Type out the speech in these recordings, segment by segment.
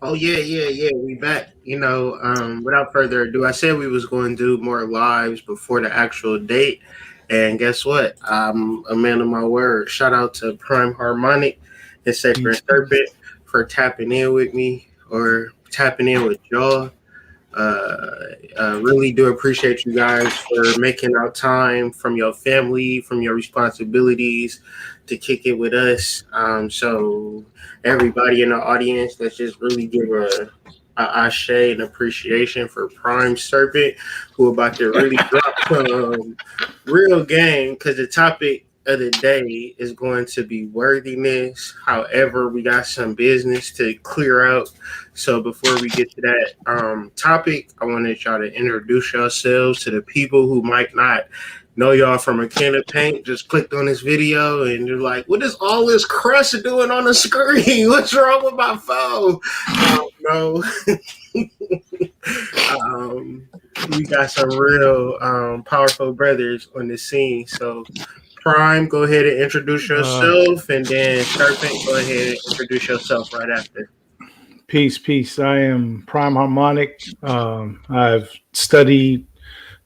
Oh yeah. We back. Without further ado, I said we was going to do more lives before the actual date, and guess what? I'm a man of my word. Shout out to Prime Harmonic and Sacred Peace, peace. Serpent for tapping in with me or tapping in with y'all. Really do appreciate you guys for making out time from your family, from your responsibilities to kick it with us. So everybody in the audience, let's just really give a ashe and appreciation for Prime Serpent, who about to really drop some real game because the topic of the day is going to be worthiness. However, we got some business to clear out, so before we get to that topic, I wanted y'all to introduce yourselves to the people who might not know y'all from a can of paint. Just clicked on this video and you're like, "What is all this crush doing on the screen? What's wrong with my phone?" No, um, we got some real powerful brothers on the scene. So, Prime, go ahead and introduce Uh, yourself, and then Serpent, go ahead and introduce yourself right after. Peace, peace. I am Prime Harmonic. I've studied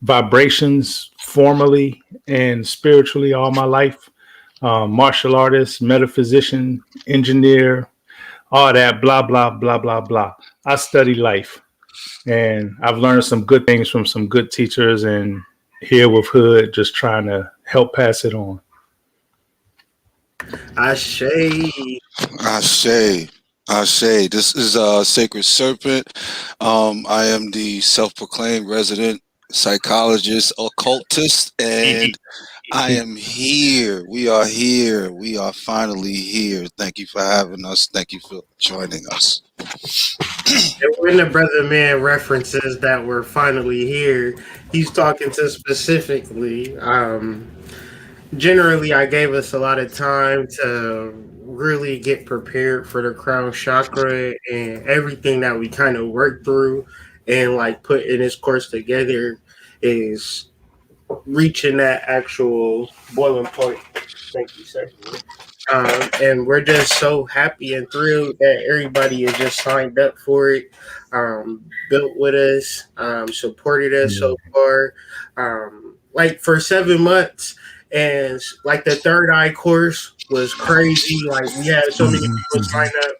vibrations formally and spiritually all my life. Martial artist, metaphysician, engineer, all that, blah, blah, blah, blah, blah. I study life and I've learned some good things from some good teachers and here with Hood, just trying to help pass it on. Ashe. I say, I say, this is Sacred Serpent. I am the self-proclaimed resident psychologist, occultist, and I am here. We are here. We are finally here. Thank you for having us. Thank you for joining us. And when the brother man references that we're finally here, he's talking to specifically. Generally, I gave us a lot of time to really get prepared for the crown chakra and everything that we kind of worked through and like put in this course together is reaching that actual boiling point. Thank you, sir. And we're just so happy and thrilled that everybody has just signed up for it, built with us, supported us Yeah. so far. Like for 7 months, and like the third eye course was crazy. Like we had so many Mhm, people sign mhm. up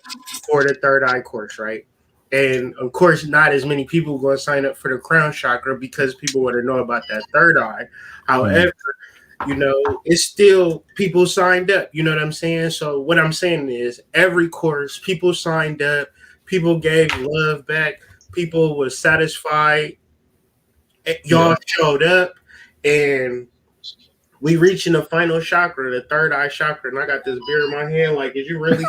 for the third eye course, right? And of course, not as many people going to sign up for the crown chakra because people want to know about that third eye. Yeah. However, it's still people signed up. You know what I'm saying? So what I'm saying is every course, people signed up, people gave love back, people was satisfied. Yeah. Y'all showed up, and we reaching the final chakra, the third eye chakra, and I got this beer in my hand. Like, is you really?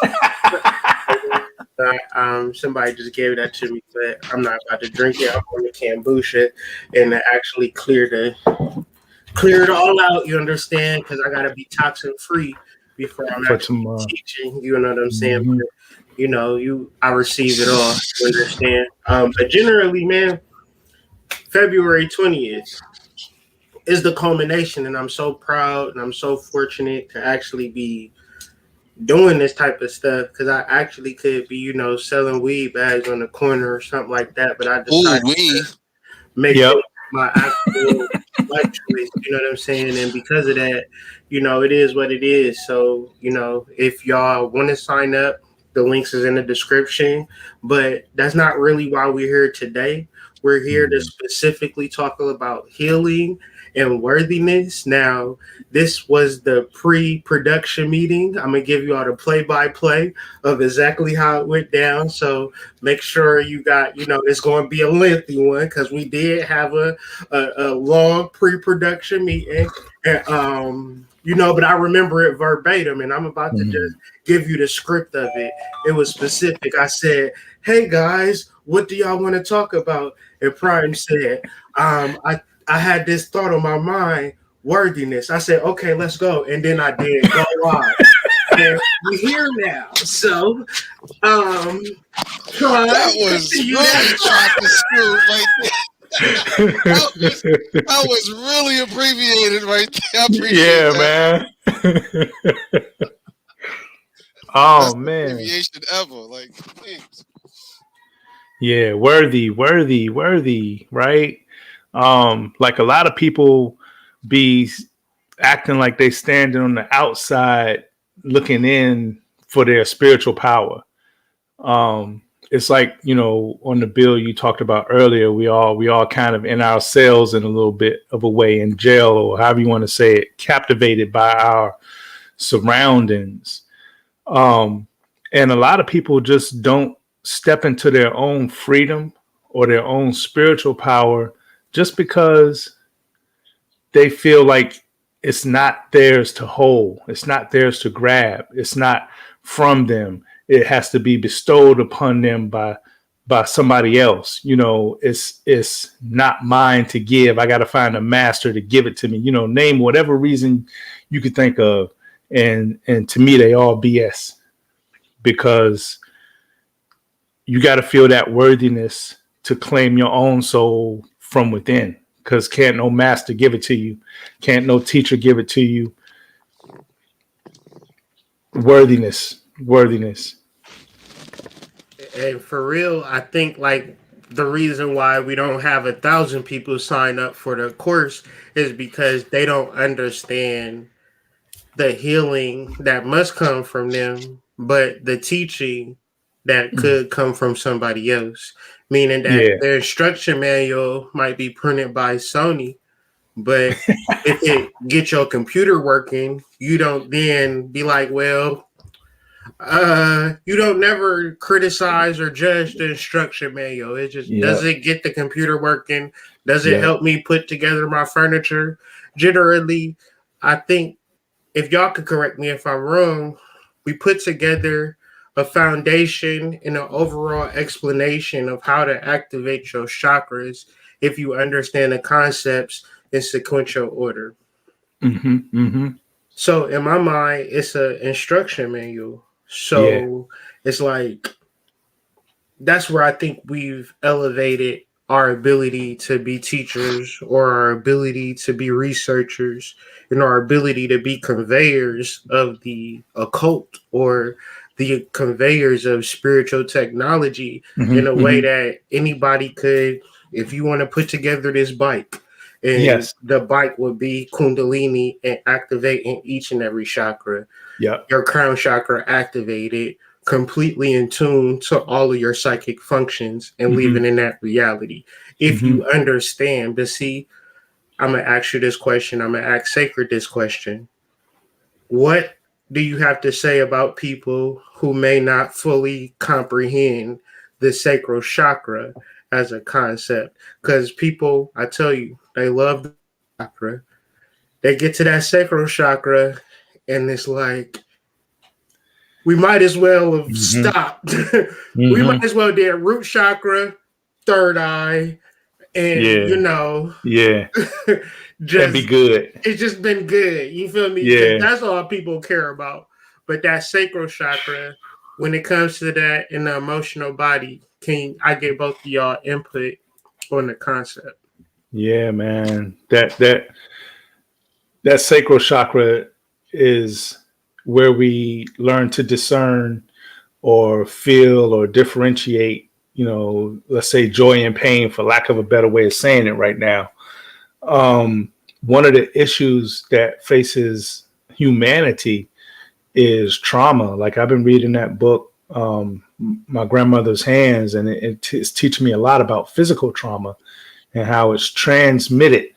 Somebody just gave that to me, but I'm not about to drink it. I'm on the kombucha and to actually clear it all out. You understand? Because I gotta be toxin free before I'm For actually tomorrow. teaching. You know what I'm saying? Mhm. But, I receive it all. You understand? But generally, man, February 20th is the culmination, and I'm so proud and I'm so fortunate to actually be doing this type of stuff because I actually could be, selling weed bags on the corner or something like that. But I Ooh, decided we. make Yep. it my actual life choice. You know what I'm saying? And because of that, it is what it is. So, if y'all want to sign up, the links is in the description. But that's not really why we're here today. We're here to Mhm. specifically talk about healing and worthiness. Now, this was the pre-production meeting. I'm gonna give you all the play-by-play of exactly how it went down. So make sure you got, it's going to be a lengthy one because we did have a long pre-production meeting. And, but I remember it verbatim, and I'm about to just Mhm. give you the script of it. It was specific. I said, "Hey guys, what do y'all want to talk about?" And Prime said, I had this thought on my mind, worthiness. I said, "Okay, let's go," and then I did go live, and we're here now. So, um, That Prime, was you really that chocolate scoop right there. That was really abbreviated right there. I appreciate Yeah, that. man. Oh Best man. abbreviation ever. Like, please. Yeah, worthy, right? Like a lot of people be acting like they standing on the outside looking in for their spiritual power. It's like, on the bill you talked about earlier, we all kind of in ourselves in a little bit of a way, in jail, or however you want to say it, captivated by our surroundings. Um, and a lot of people just don't step into their own freedom or their own spiritual power just because they feel like it's not theirs to hold. It's not theirs to grab. It's not from them. It has to be bestowed upon them by somebody else. It's not mine to give. I got to find a master to give it to me. Name whatever reason you could think of. And to me, they all BS, because you got to feel that worthiness to claim your own soul from within, because can't no master give it to you. Can't no teacher give it to you. Worthiness. And for real, I think like the reason why we don't have 1,000 people sign up for the course is because they don't understand the healing that must come from them, but the teaching that could come from somebody else. Meaning that their instruction manual might be printed by Sony, but if it get your computer working, you don't then be like, well, you don't never criticize or judge the instruction manual. It just does it get the computer working? Does it help me put together my furniture? Generally, I think, if y'all could correct me if I'm wrong, we put together a foundation and an overall explanation of how to activate your chakras if you understand the concepts in sequential order. So in my mind, it's an instruction manual. So it's like, that's where I think we've elevated our ability to be teachers, or our ability to be researchers, and our ability to be conveyors of the occult, or the conveyors of spiritual technology, in a way that anybody could, if you want to put together this bike, and the bike would be Kundalini and activating each and every chakra. Your crown chakra activated, completely in tune to all of your psychic functions, and living in that reality. If you understand, but see, I'm going to ask you this question. I'm going to ask Sacred this question. What do you have to say about people who may not fully comprehend the sacral chakra as a concept? Because people, I tell you, they love the chakra. They get to that sacral chakra, and it's like, we might as well have stopped. We might as well did root chakra, third eye, and just be good. It's just been good. You feel me? Yeah. That's all people care about. But that sacral chakra, when it comes to that in the emotional body, I get both of y'all input on the concept? Yeah, man. That sacral chakra is where we learn to discern or feel or differentiate, let's say joy and pain, for lack of a better way of saying it right now. One of the issues that faces humanity is trauma. Like, I've been reading that book, My Grandmother's Hands, and it's teaching me a lot about physical trauma and how it's transmitted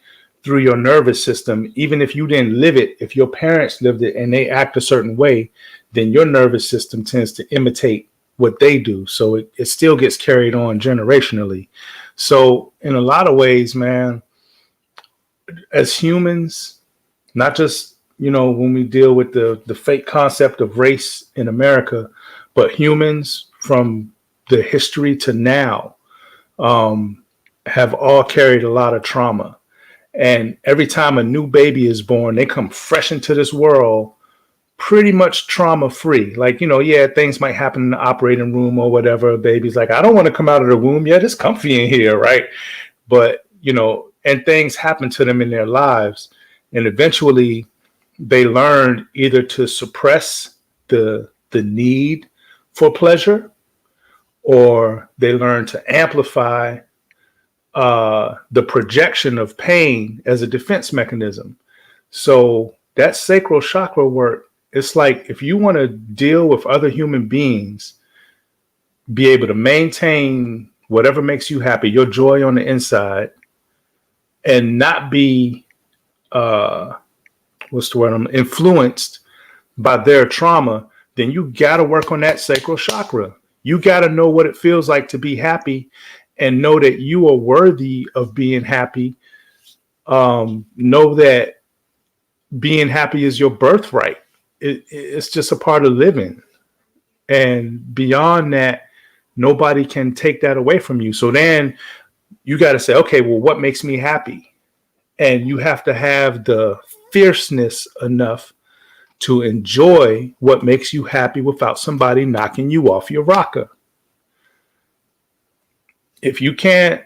through your nervous system. Even if you didn't live it, if your parents lived it and they act a certain way, then your nervous system tends to imitate what they do. So it still gets carried on generationally. So in a lot of ways, man, as humans, not just, when we deal with the fake concept of race in America, but humans from the history to now have all carried a lot of trauma. And every time a new baby is born, they come fresh into this world pretty much trauma free. Like, things might happen in the operating room or whatever. Baby's like, I don't want to come out of the womb. Yeah, it's comfy in here, right? But, and things happen to them in their lives. And eventually they learn either to suppress the need for pleasure, or they learn to amplify the projection of pain as a defense mechanism. So that sacral chakra work, it's like if you want to deal with other human beings, be able to maintain whatever makes you happy, your joy on the inside, and not be influenced by their trauma, then you got to work on that sacral chakra. You got to know what it feels like to be happy and know that you are worthy of being happy. Know that being happy is your birthright. It's just a part of living. And beyond that, nobody can take that away from you. So then you got to say, okay, well, what makes me happy? And you have to have the fierceness enough to enjoy what makes you happy without somebody knocking you off your rocker. If you can't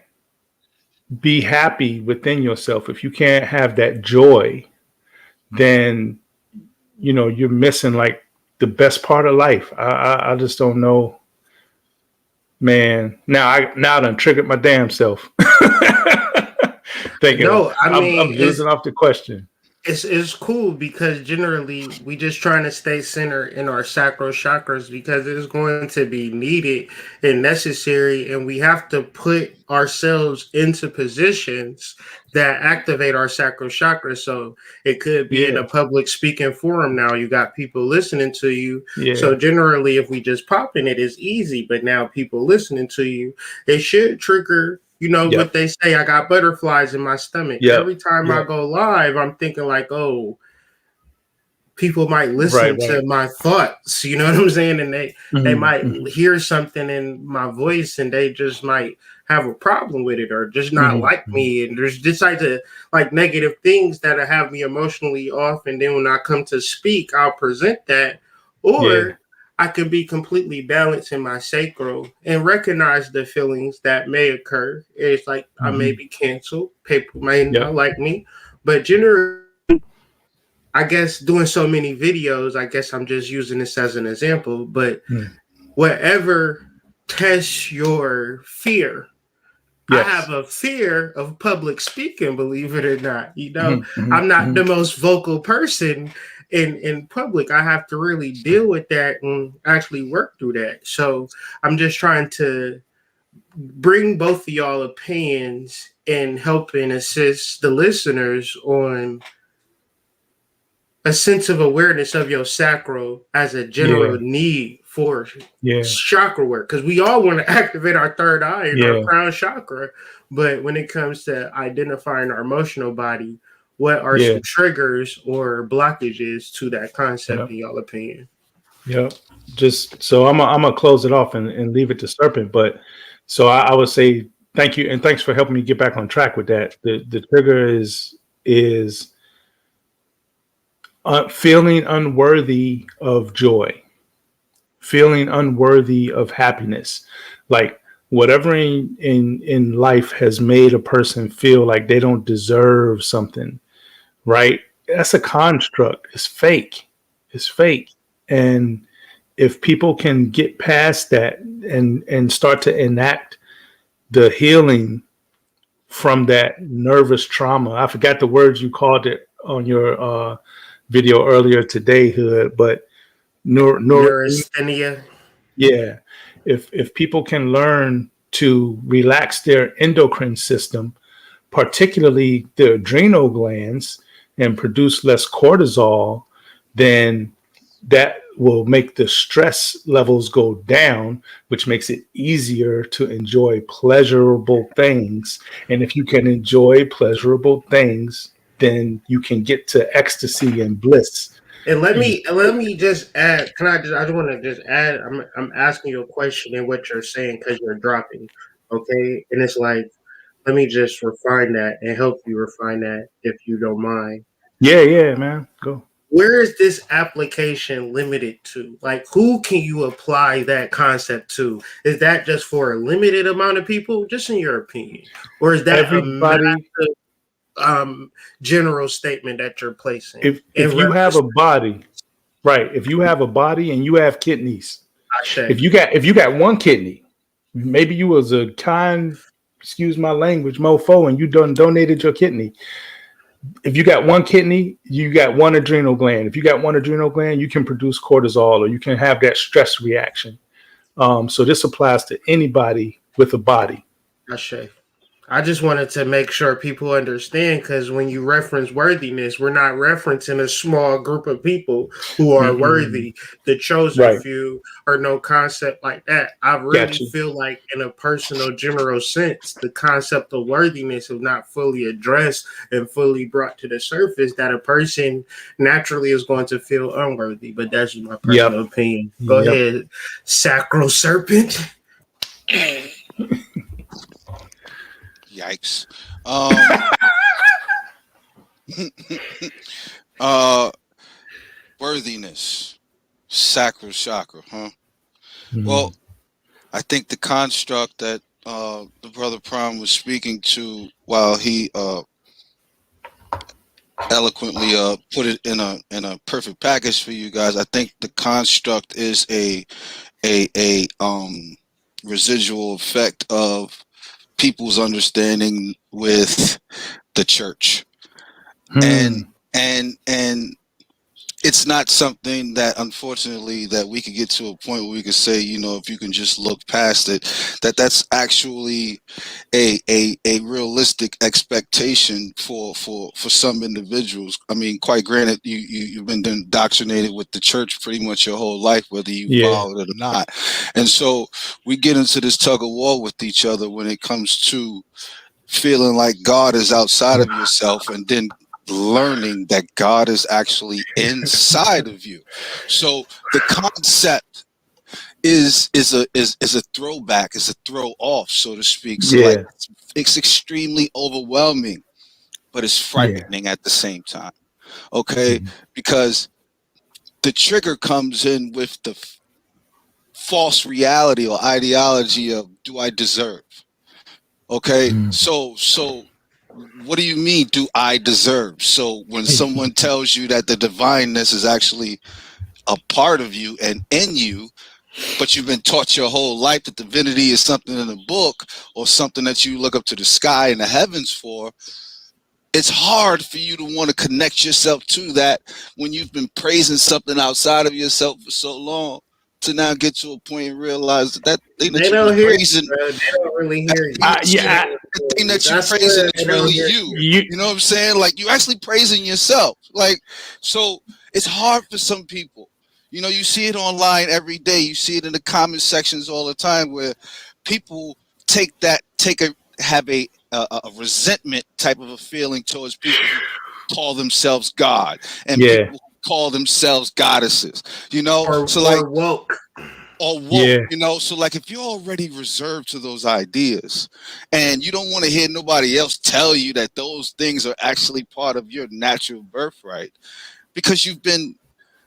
be happy within yourself, if you can't have that joy, then, you know, you're missing like the best part of life. I just don't know, man. Now I done triggered my damn self. Thinking, No, I mean, I'm losing off the question. It's cool because generally we just trying to stay centered in our sacral chakras because it's going to be needed and necessary, and we have to put ourselves into positions that activate our sacral chakra. So it could be in a public speaking forum. Now you got people listening to you. Yeah. So generally, if we just pop in it, it's easy. But now people listening to you, it should trigger. You know what they say, I got butterflies in my stomach. Every time I go live, I'm thinking like, oh, people might listen to my thoughts. You know what I'm saying? And they might hear something in my voice and they just might have a problem with it or just not like me. And there's this type of like negative things that have me emotionally off. And then when I come to speak, I'll present that. Or I can be completely balanced in my sacral and recognize the feelings that may occur. It's like I may be canceled. People may not like me. But generally, I guess doing so many videos, I guess I'm just using this as an example. But whatever tests your fear, I have a fear of public speaking, believe it or not. You know, I'm not the most vocal person in public. I have to really deal with that and actually work through that. So I'm just trying to bring both of y'all opinions and help and assist the listeners on a sense of awareness of your sacral as a general need for chakra work. Because we all want to activate our third eye and our crown chakra. But when it comes to identifying our emotional body, what are some triggers or blockages to that concept in your opinion? Just so I'm gonna close it off and leave it to Serpent. But so I would say thank you and thanks for helping me get back on track with that. The trigger is feeling unworthy of joy, feeling unworthy of happiness, like whatever in life has made a person feel like they don't deserve something. Right? That's a construct. It's fake. And if people can get past that and start to enact the healing from that nervous trauma, I forgot the words you called it on your video earlier today, Hood, but neurasthenia. Yeah. If people can learn to relax their endocrine system, particularly the adrenal glands, and produce less cortisol, then that will make the stress levels go down, which makes it easier to enjoy pleasurable things. And if you can enjoy pleasurable things, then you can get to ecstasy and bliss. And let me just add. I just want to just add. I'm asking you a question in what you're saying because you're dropping, okay? And it's like, let me just refine that and help you refine that if you don't mind. Yeah, man. Go. Where is this application limited to? Like, who can you apply that concept to? Is that just for a limited amount of people, just in your opinion? Or is that everybody? A massive, general statement that you're placing? If you have a body, right? If you have a body and you have kidneys, if you got one kidney, Maybe you was a kind, excuse my language, mofo, and you donated your kidney. If you got one kidney, you got one adrenal gland. If you got one adrenal gland, you can produce cortisol, or you can have that stress reaction. So this applies to anybody with a body. Ashe. I just wanted to make sure people understand, because when you reference worthiness, we're not referencing a small group of people who are worthy, the chosen Right. few, or no concept like that. I really Gotcha. feel like, in a personal, general sense, the concept of worthiness is not fully addressed and fully brought to the surface, that a person naturally is going to feel unworthy. But that's just my personal opinion. Go ahead, Sacro Serpent. Yikes. Worthiness. Sacral chakra, huh? Well, I think the construct that the brother Prime was speaking to, while he eloquently put it in a perfect package for you guys, I think the construct is a residual effect of people's understanding with the church. And it's not something that, unfortunately, that we could get to a point where we could say, if you can just look past it, that's actually a realistic expectation for some individuals. I mean, quite granted, you've been indoctrinated with the church pretty much your whole life, whether you follow it or not. And so we get into this tug of war with each other when it comes to feeling like God is outside of yourself, and then learning that God is actually inside of you. So the concept is a throwback, is a throw off, so to speak. So like, it's extremely overwhelming, but it's frightening at the same time. Okay, because the trigger comes in with the false reality or ideology of, do I deserve? Okay, so what do you mean, do I deserve? So when someone tells you that the divineness is actually a part of you and in you, but you've been taught your whole life that divinity is something in a book or something that you look up to the sky and the heavens for, it's hard for you to want to connect yourself to that when you've been praising something outside of yourself for so long, to now get to a point and realize that thing that you've been praising, they don't really hear you. The thing that you're praising is really you. You know what I'm saying? Like, you actually praising yourself. Like, so it's hard for some people. You see it online every day. You see it in the comment sections all the time, where people have a resentment type of a feeling towards people who call themselves God, and people who call themselves goddesses, or woke. So like, if you're already reserved to those ideas and you don't want to hear nobody else tell you that those things are actually part of your natural birthright, because you've been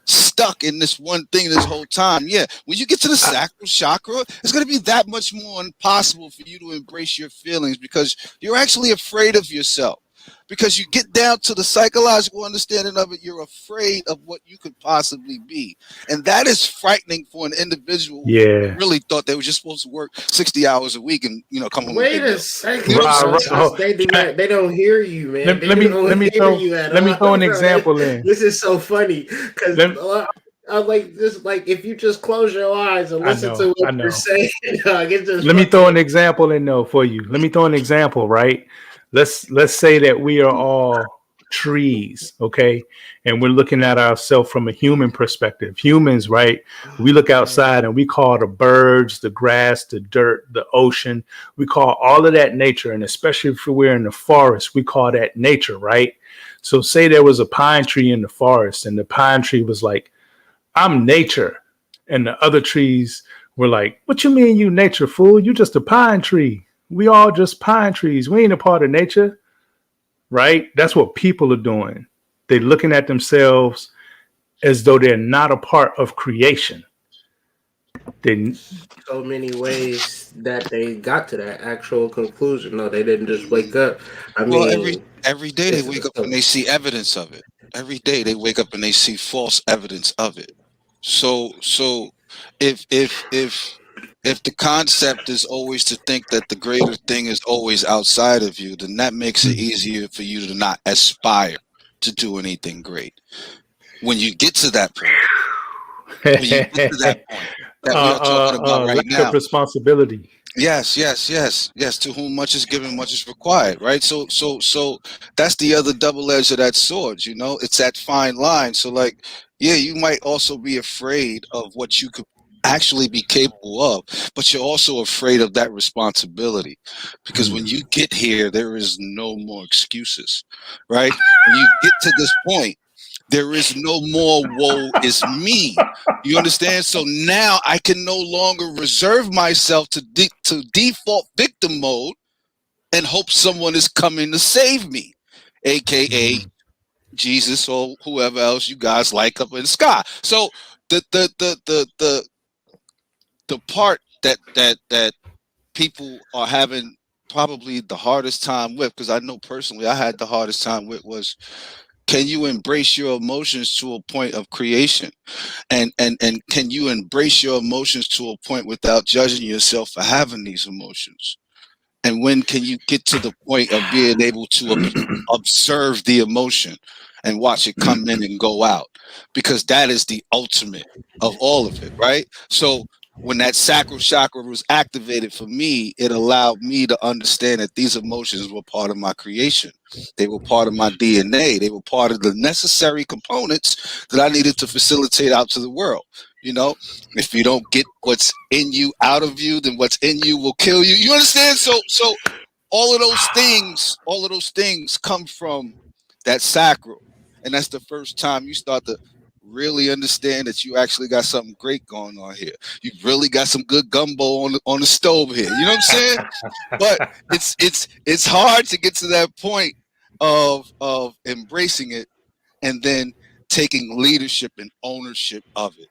stuck in this one thing this whole time. When you get to the sacral chakra, it's going to be that much more impossible for you to embrace your feelings, because you're actually afraid of yourself. Because you get down to the psychological understanding of it, you're afraid of what you could possibly be. And that is frightening for an individual who really thought they were just supposed to work 60 hours a week and, come home. Wait a second. They don't hear you, man. Let me throw an example in. This is so funny, because I'm like, this, like, if you just close your eyes and listen to what you're saying. Let me throw an example in though for you. Let me throw an example, right? Let's say that we are all trees, okay? And we're looking at ourselves from a human perspective. Humans, right? We look outside and we call the birds, the grass, the dirt, the ocean. We call all of that nature. And especially if we're in the forest, we call that nature, right? So say there was a pine tree in the forest, and the pine tree was like, I'm nature. And the other trees were like, what you mean, you nature fool? You just a pine tree. We all just pine trees. We ain't a part of nature, right? That's what people are doing. They're looking at themselves as though they're not a part of creation. So many ways that they got to that actual conclusion. No, they didn't just wake up. I mean, every day they wake up and they see evidence of it. Every day they wake up and they see false evidence of it. So if if the concept is always to think that the greater thing is always outside of you, then that makes it easier for you to not aspire to do anything great. When you get to that point, that we are talking about right lack now. of responsibility. Yes. To whom much is given, much is required, right? So that's the other double edge of that sword. You know, it's that fine line. So, like, yeah, you might also be afraid of what you could actually be capable of, but you're also afraid of that responsibility, because when you get here, there is no more excuses, right? When you get to this point, there is no more woe is me. You understand? So now I can no longer reserve myself to default victim mode and hope someone is coming to save me, aka Jesus or whoever else you guys like up in the sky. So the part that people are having probably the hardest time with, because I know personally I had the hardest time with, was, can you embrace your emotions to a point of creation? And can you embrace your emotions to a point without judging yourself for having these emotions? And when can you get to the point of being able to observe the emotion and watch it come in and go out? Because that is the ultimate of all of it, right? So when that sacral chakra was activated for me, it allowed me to understand that these emotions were part of my creation. They were part of my DNA. They were part of the necessary components that I needed to facilitate out to the world. You know, if you don't get what's in you out of you, then what's in you will kill you. You understand? So all of those things come from that sacral. And that's the first time you start to really understand that you actually got something great going on here. You really got some good gumbo on the stove here. You know what I'm saying? But it's hard to get to that point of embracing it and then taking leadership and ownership of it.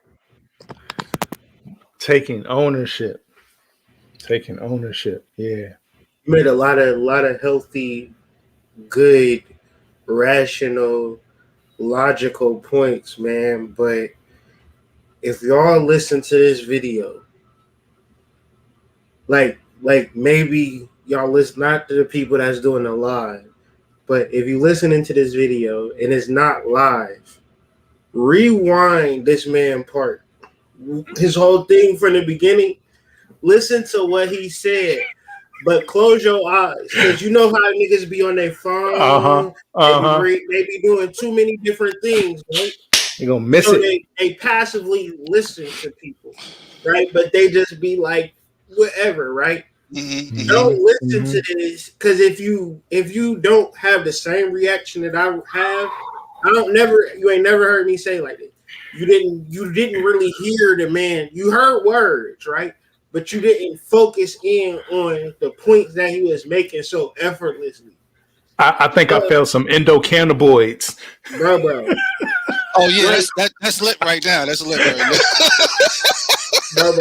Taking ownership. Yeah. You made a lot of healthy, good, rational, logical points, man. But if y'all listen to this video, like maybe y'all listen not to the people that's doing the live, but if you listening to this video and it's not live, rewind this man part, his whole thing from the beginning. Listen to what he said, but close your eyes, because you know how niggas be on their phone. They be doing too many different things, right? You're gonna miss it. They passively listen to people, right? But they just be like, whatever, right? Mm-hmm. Don't listen to this, because if you don't have the same reaction that I have, you ain't never heard me say like this. You didn't really hear the man. You heard words, right? But you didn't focus in on the points that he was making so effortlessly. I think I felt some endocannabinoids. Bro. Oh yeah, like, that's lit right now. That's lit right now. Bro.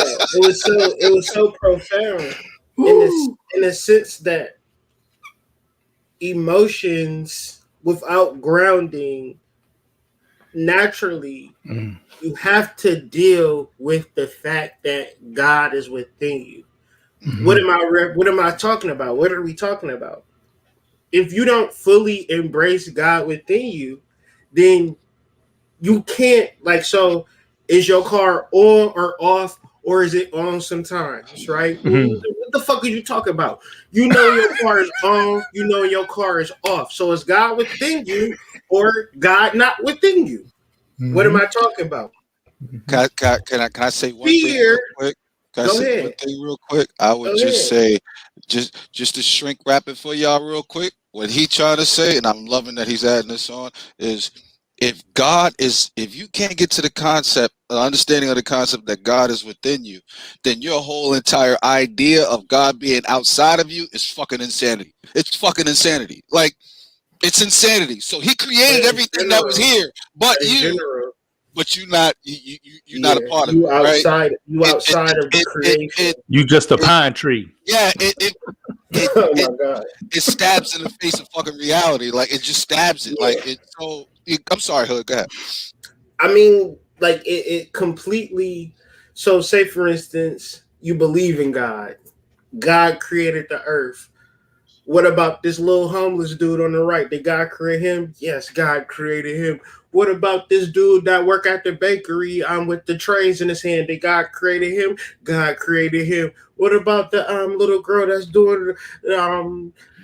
It was so profound in the sense that emotions without grounding, naturally, you have to deal with the fact that God is within you. What am I talking about? What are we talking about? If you don't fully embrace God within you, then you can't, like, so is your car on or off, or is it on sometimes, right? What the fuck are you talking about? You know your car is on, you know your car is off. So is God within you or God not within you? What am I talking about? Can I say one thing real quick? Can I say one thing real quick? I would say, just to shrink wrap it for y'all real quick. What he trying to say, and I'm loving that he's adding this on, is if you can't get to the concept, understanding of the concept that God is within you, then your whole entire idea of God being outside of you is fucking insanity. It's fucking insanity. Like, it's insanity. So he created everything that was here, but you're not a part of it. Outside, right? You outside of the creation. You just a pine tree. Yeah, oh my God. It stabs in the face of fucking reality. Like, it just stabs it. Like, I'm sorry, Hood, go ahead. I mean, like, it completely. So, say for instance, You believe in God. God created the earth. What about this little homeless dude on the right? Did God create him? Yes, God created him. What about this dude that work at the bakery with the trays in his hand? Did God created him? God created him. What about the little girl that's doing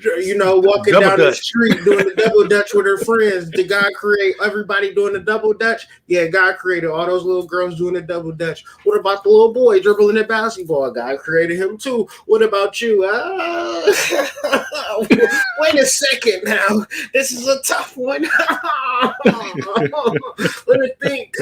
walking Double down the Dutch. street doing the double dutch with her friends? Did God create everybody doing the double dutch? Yeah, God created all those little girls doing the double dutch. What about the little boy dribbling the basketball? God created him too. What about you? Wait a second now. This is a tough one. Let me think.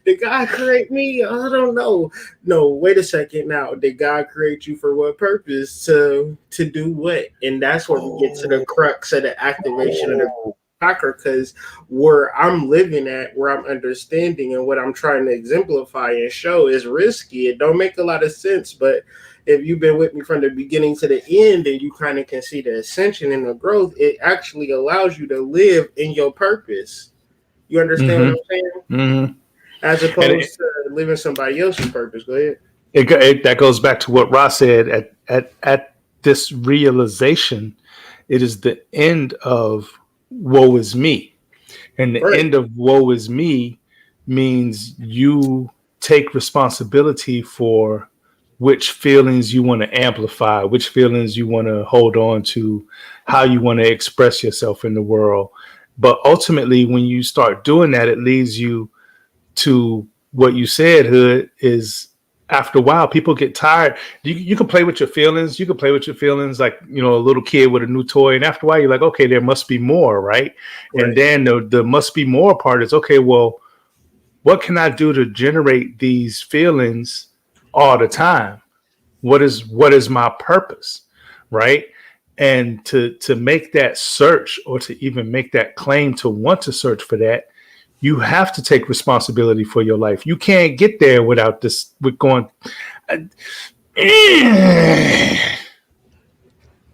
Did God create me? I don't know. No, wait a second now. Did God create you for what purpose? To do what? And that's where we get to the crux of the activation of the chakra, because where I'm living at, where I'm understanding and what I'm trying to exemplify and show is risky. It don't make a lot of sense, but if you've been with me from the beginning to the end and you kind of can see the ascension and the growth, it actually allows you to live in your purpose. You understand what I'm saying? Mm-hmm. As opposed to living somebody else's purpose. Go ahead. That goes back to what Ross said. At this realization, it is the end of woe is me. And the end of woe is me means you take responsibility for which feelings you want to amplify, which feelings you want to hold on to, how you want to express yourself in the world. But ultimately, when you start doing that, it leads you to what you said, Hood, is after a while, people get tired. You can play with your feelings. You can play with your feelings like, a little kid with a new toy. And after a while, you're like, okay, there must be more, right? And then the must be more part is, okay, well, what can I do to generate these feelings all the time? What is my purpose, right? And to make that search, or to even make that claim to want to search for that, you have to take responsibility for your life. You can't get there without this. With going, I'm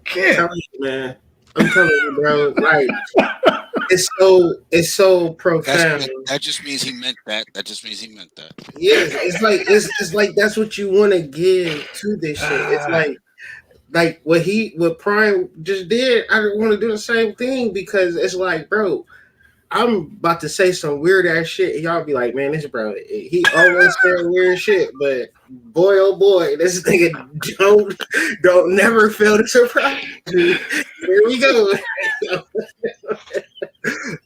telling you, man. I'm telling you, bro. Like, it's so profound. That just means he meant that. That just means he meant that. Yes, it's like that's what you want to give to this shit. It's like what Prime just did. I want to do the same thing, because it's like, bro, I'm about to say some weird ass shit, and y'all be like, man, this bro, he always saying weird shit, but boy, oh boy, this nigga don't never fail to surprise me. Here we go.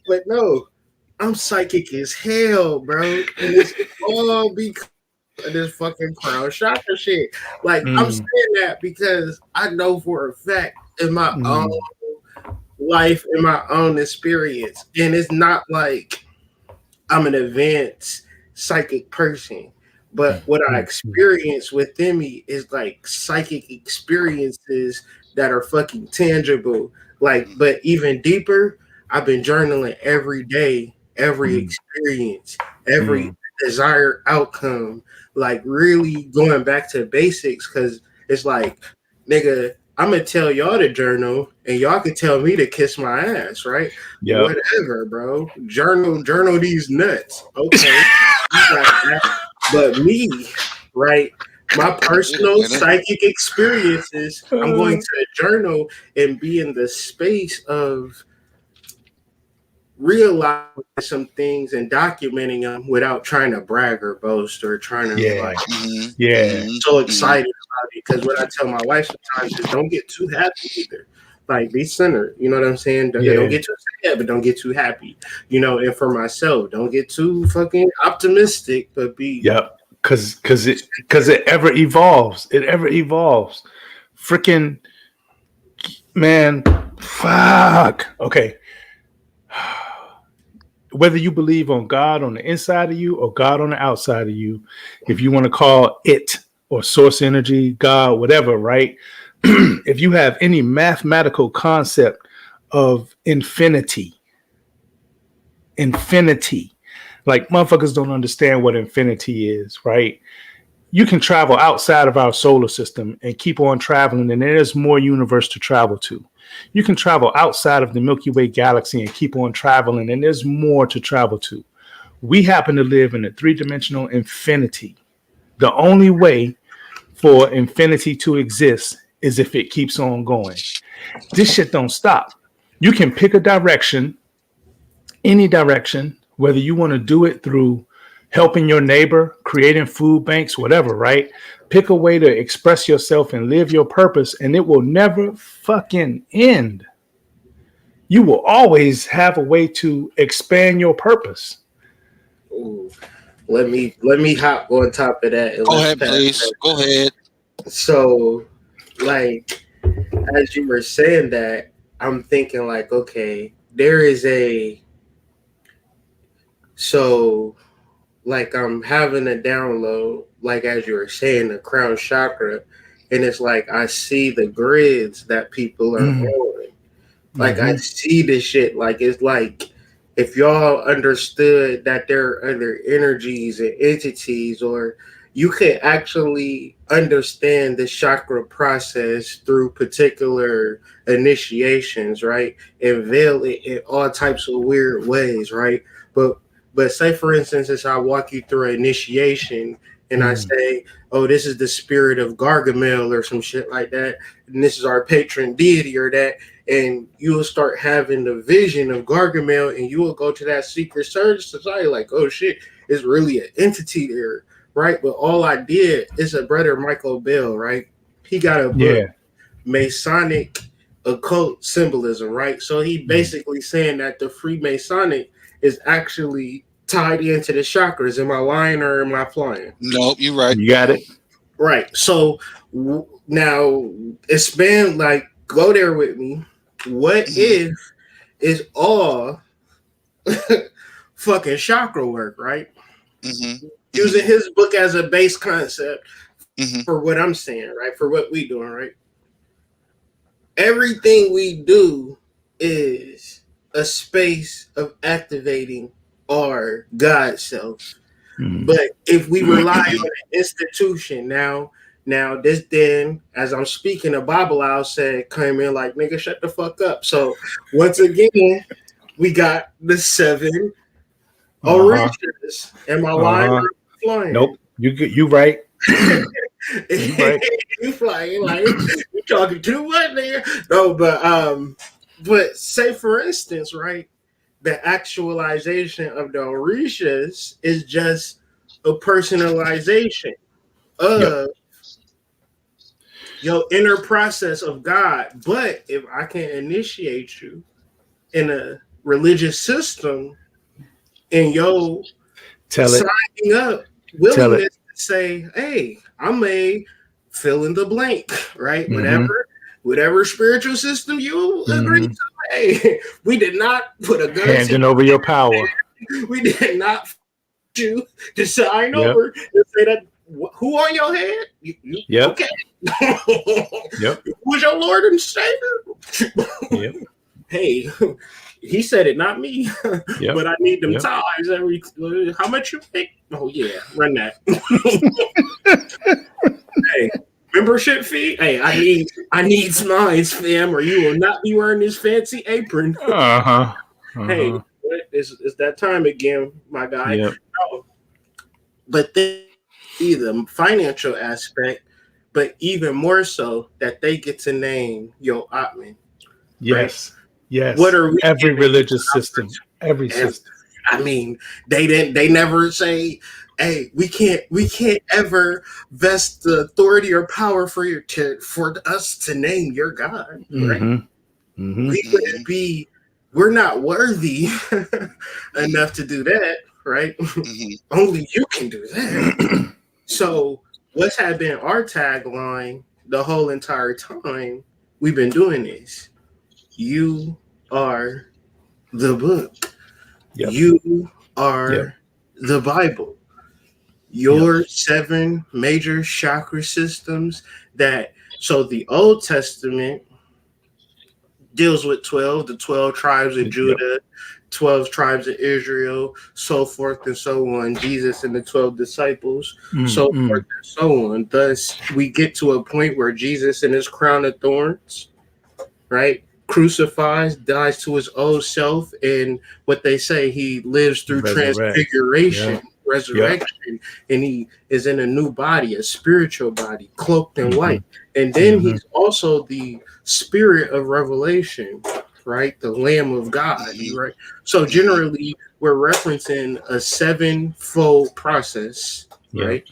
But no, I'm psychic as hell, bro, and it's all because of this fucking crown chakra shit. Like, I'm saying that because I know for a fact in my own life, in my own experience, and it's not like I'm an advanced psychic person, but what I experience within me is like psychic experiences that are fucking tangible. Like, but even deeper, I've been journaling every day, every experience, every desired outcome, like really going back to basics, because it's like, nigga, I'm gonna tell y'all to journal, and y'all can tell me to kiss my ass, right? Yep. Whatever, bro. Journal these nuts, okay? But me, right? My personal psychic experiences, I'm going to journal and be in the space of realizing some things and documenting them without trying to brag or boast or trying to be so excited about it. Because what I tell my wife sometimes is, don't get too happy either. Like, be centered. You know what I'm saying? Don't get too sad, but don't get too happy. And for myself, don't get too fucking optimistic, but be because it ever evolves. It ever evolves. Freaking man, fuck. Okay. Whether you believe on God on the inside of you or God on the outside of you, if you want to call it or source energy, God, whatever, right? If you have any mathematical concept of infinity, like motherfuckers don't understand what infinity is, right? You can travel outside of our solar system and keep on traveling, and there's more universe to travel to. You can travel outside of the Milky Way galaxy and keep on traveling, and there's more to travel to. We happen to live in a three-dimensional infinity. The only way for infinity to exist is if it keeps on going. This shit don't stop. You can pick a direction, any direction, whether you want to do it through helping your neighbor, creating food banks, whatever, right? Pick a way to express yourself and live your purpose, and it will never fucking end. You will always have a way to expand your purpose. Ooh. Let me hop on top of that. Go ahead, please. Go ahead. So, like, as you were saying that, I'm thinking like, okay, there is like I'm having a download, like as you were saying, the crown chakra, and it's like I see the grids that people are on. Like I see this shit. Like it's like if y'all understood that there are other energies and entities, or you could actually understand the chakra process through particular initiations, right? And veil it in all types of weird ways, right? But say for instance, as I walk you through an initiation and I say, oh, this is the spirit of Gargamel or some shit like that, and this is our patron deity or that, and you'll start having the vision of Gargamel, and you will go to that secret society like, oh shit, it's really an entity there, right? But all I did is a brother Michael Bell, right? He got a book, Masonic occult symbolism, right? So he basically saying that the Freemasonic is actually tied into the chakras. Am I lying or am I flying? Nope, you're right. You got it. Right. So now it's been like, go there with me. What if is all fucking chakra work, right? Using his book as a base concept for what I'm saying, right? For what we doing, right? Everything we do is a space of activating our God self. But if we rely on an institution now this then, as I'm speaking, a Bible I'll say came in like, nigga, shut the fuck up. So once again, we got the 7 orishas. Am I lying or flying? Nope. You right. You right. You flying like you talking too much, nigga. No, but say for instance, right? The actualization of the orishas is just a personalization of your inner process of God. But if I can initiate you in a religious system and yo signing up willingness to say, hey, I'm a fill in the blank, right? Whatever spiritual system you agree to. Hey, we did not put a gun handing over your power. We did not you to sign over and say that who on your head? Okay. Who's your Lord and Savior? Hey, he said it, not me. But I need them ties every. How much you think? Oh yeah, run that. Hey, membership fee? Hey, I need mines, fam, or you will not be wearing this fancy apron. Hey, it's that time again, my guy. No. But then the financial aspect, but even more so that they get to name your Atman. Yes. Right? Yes. What are we every religious system? Every system. I mean, they never say, hey, we can't ever vest the authority or power for us to name your God, right? We're not worthy enough to do that, right? Only you can do that. So what's had been our tagline the whole entire time we've been doing this? You are the book. You are the Bible. Your 7 major chakra systems so the Old Testament deals with 12, the 12 tribes of Judah, 12 tribes of Israel, so forth and so on, Jesus and the 12 disciples, so forth and so on. Thus, we get to a point where Jesus in his crown of thorns, right, crucifies, dies to his old self, and what they say, he lives through transfiguration, resurrection, and he is in a new body, a spiritual body, cloaked in white. And then he's also the spirit of revelation, right? The Lamb of God, right? So generally, we're referencing a sevenfold process, right?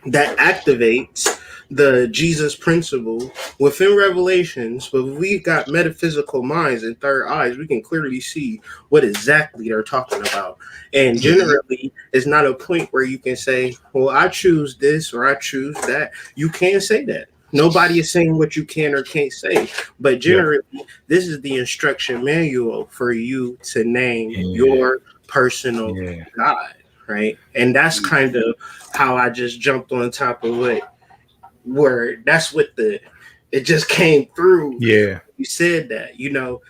That activates the Jesus principle within Revelations, but if we got metaphysical minds and third eyes, we can clearly see what exactly they're talking about. And generally, it's not a point where you can say, well, I choose this or I choose that. You can't say that. Nobody is saying what you can or can't say. But generally, this is the instruction manual for you to name your personal God, right? And that's kind of how I just jumped on top of where that's what it just came through. Yeah. You said that, you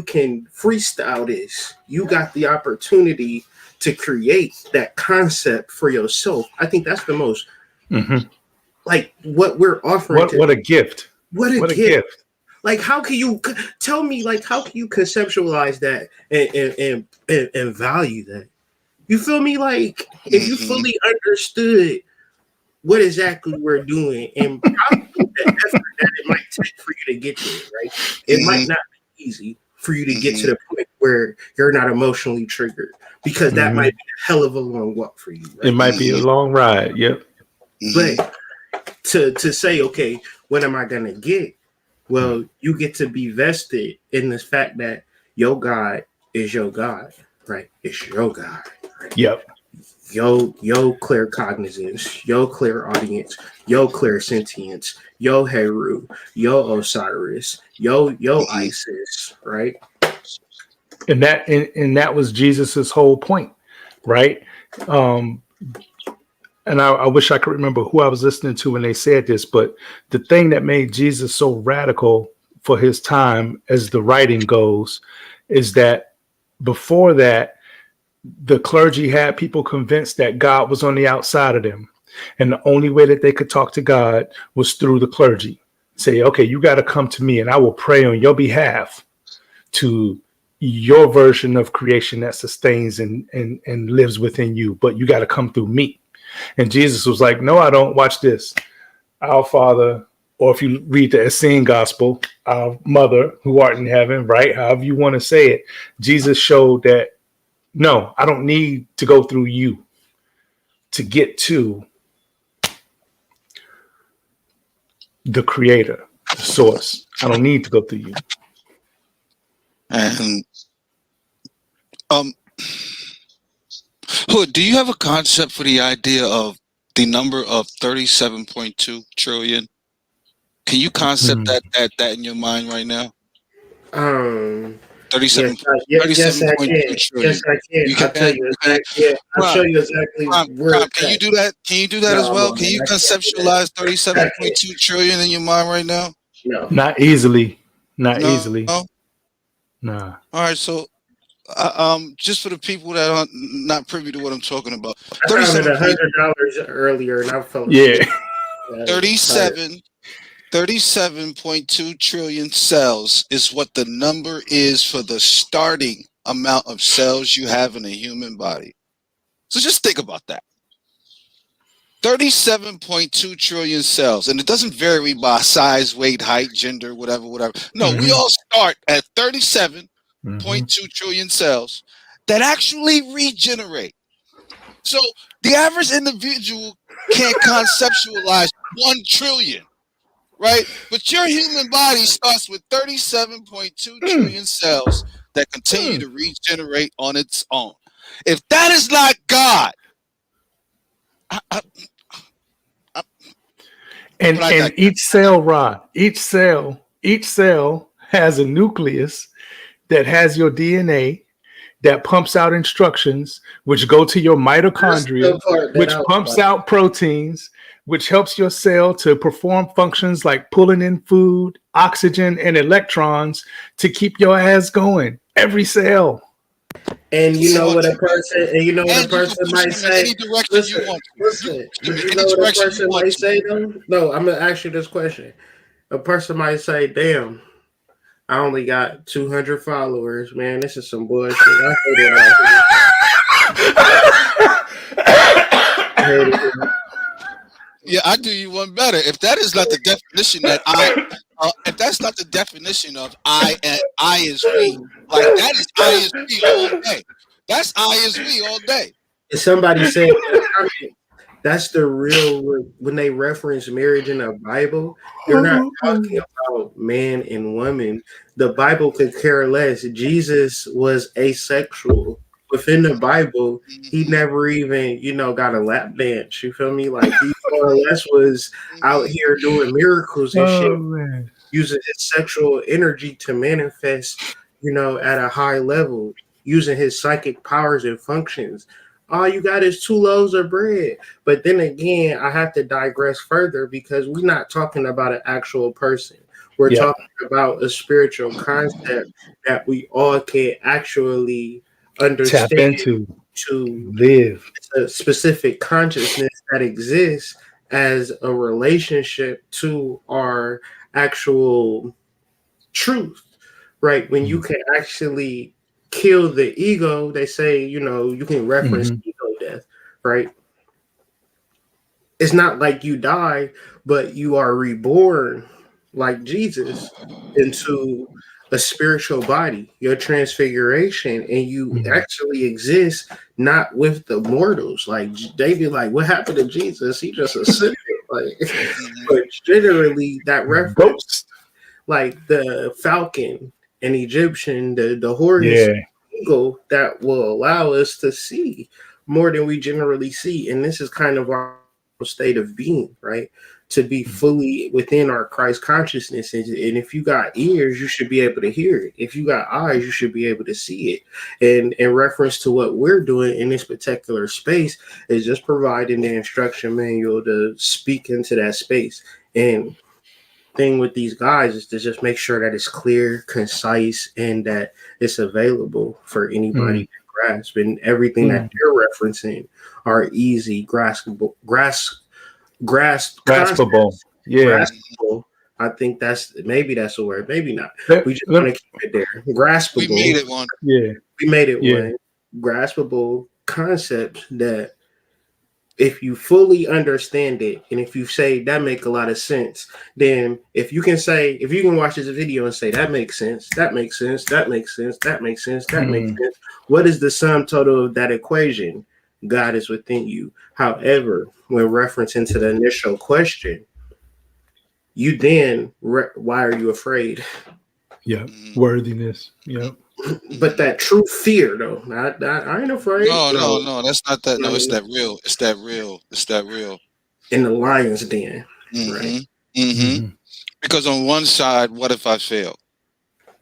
can freestyle this. You got the opportunity to create that concept for yourself. I think that's the most like what we're offering. What a gift. What a gift. Like, how can you tell me, like, how can you conceptualize that and value that? You feel me? Like, if you fully understood what exactly we're doing and probably the effort that it might take for you to get there, right? It might not be easy for you to get to the point where you're not emotionally triggered, because that might be a hell of a long walk for you. Right? It might be a long ride. Yep. But to say, okay, what am I gonna get? Well, you get to be vested in the fact that your God is your God, right? It's your God. Right? Yep. Yo clear cognizance, yo clear audience, yo clear sentience, yo Heru, yo Osiris, yo Isis, right? And that was Jesus's whole point, right? And I wish I could remember who I was listening to when they said this, but the thing that made Jesus so radical for his time, as the writing goes, is that before that, the clergy had people convinced that God was on the outside of them. And the only way that they could talk to God was through the clergy. Say, okay, you got to come to me and I will pray on your behalf to your version of creation that sustains and lives within you. But you got to come through me. And Jesus was like, no, I don't. Watch this. Our Father, or if you read the Essene Gospel, our Mother who art in heaven, right? However you want to say it. Jesus showed that, no, I don't need to go through you to get to the creator, the source. I don't need to go through you. And Hood, do you have a concept for the idea of the number of 37.2 trillion? Can you concept that in your mind right now? 37. Yes, I can. Yes, I can. I'll tell you exactly. I'll show you exactly where. Can you do that? Can you do that as well? Can you conceptualize 37.2 trillion in your mind right now? No, not easily. Not easily. No. Nah. All right, so just for the people that are not privy to what I'm talking about, I found it $100 earlier, and I felt 37.2 trillion cells is what the number is for the starting amount of cells you have in a human body. So just think about that. 37.2 trillion cells, and it doesn't vary by size, weight, height, gender, whatever. No, we all start at 37.2 trillion cells that actually regenerate. So the average individual can't conceptualize 1 trillion. Right? But your human body starts with 37.2 trillion cells that continue to regenerate on its own. If that is not God, and each cell, Rod, each cell has a nucleus that has your DNA that pumps out instructions, which go to your mitochondria, which pumps out proteins, which helps your cell to perform functions like pulling in food, oxygen, and electrons to keep your ass going. Every cell. And you know what a person, might say? Listen, you know what a person might say though? No, I'm gonna ask you this question. A person might say, damn, I only got 200 followers, man. This is some bullshit. I hate it out here. Yeah, I do you one better. If that is not the definition that if that's not the definition of I is we, like that is I is we all day. That's I is we all day. Somebody said that's the real, when they reference marriage in the Bible, they're not talking about man and woman. The Bible could care less. Jesus was asexual. Within the Bible, he never even, got a lap dance. You feel me? Like he more or less was out here doing miracles and shit, Man. using his sexual energy to manifest, at a high level, using his psychic powers and functions. All you got is 2 loaves of bread. But then again, I have to digress further because we're not talking about an actual person. We're talking about a spiritual concept that we all can actually understand, tap into, to live. a specific consciousness that exists as a relationship to our actual truth, right? When you can actually kill the ego, they say, you can reference ego death, right? It's not like you die, but you are reborn like Jesus into a spiritual body, your transfiguration, and you actually exist not with the mortals. Like they be like, what happened to Jesus? He just ascended. Like, but generally that reference, like the falcon and Egyptian, the horse, eagle, that will allow us to see more than we generally see. And this is kind of our state of being, right? To be fully within our Christ consciousness. And if you got ears, you should be able to hear it. If you got eyes, you should be able to see it. And in reference to what we're doing in this particular space is just providing the instruction manual to speak into that space. And thing with these guys is to just make sure that it's clear, concise, and that it's available for anybody to grasp. And everything that they're referencing are easy, graspable. Graspable. I think maybe that's a word, maybe not. We just want to keep it there. Graspable. We made it one. Yeah. We made it one. Graspable concepts that if you fully understand it, and if you say that make a lot of sense, then if you can watch this video and say that makes sense, that makes sense, that makes sense, that makes sense, that makes sense. What is the sum total of that equation? God is within you. However, when referencing to the initial question, you then, why are you afraid? Yeah, worthiness. Yeah. But that true fear, though, I ain't afraid. No, that's not that. No, it's that real. It's that real. In the lion's den, right? Because on one side, what if I fail?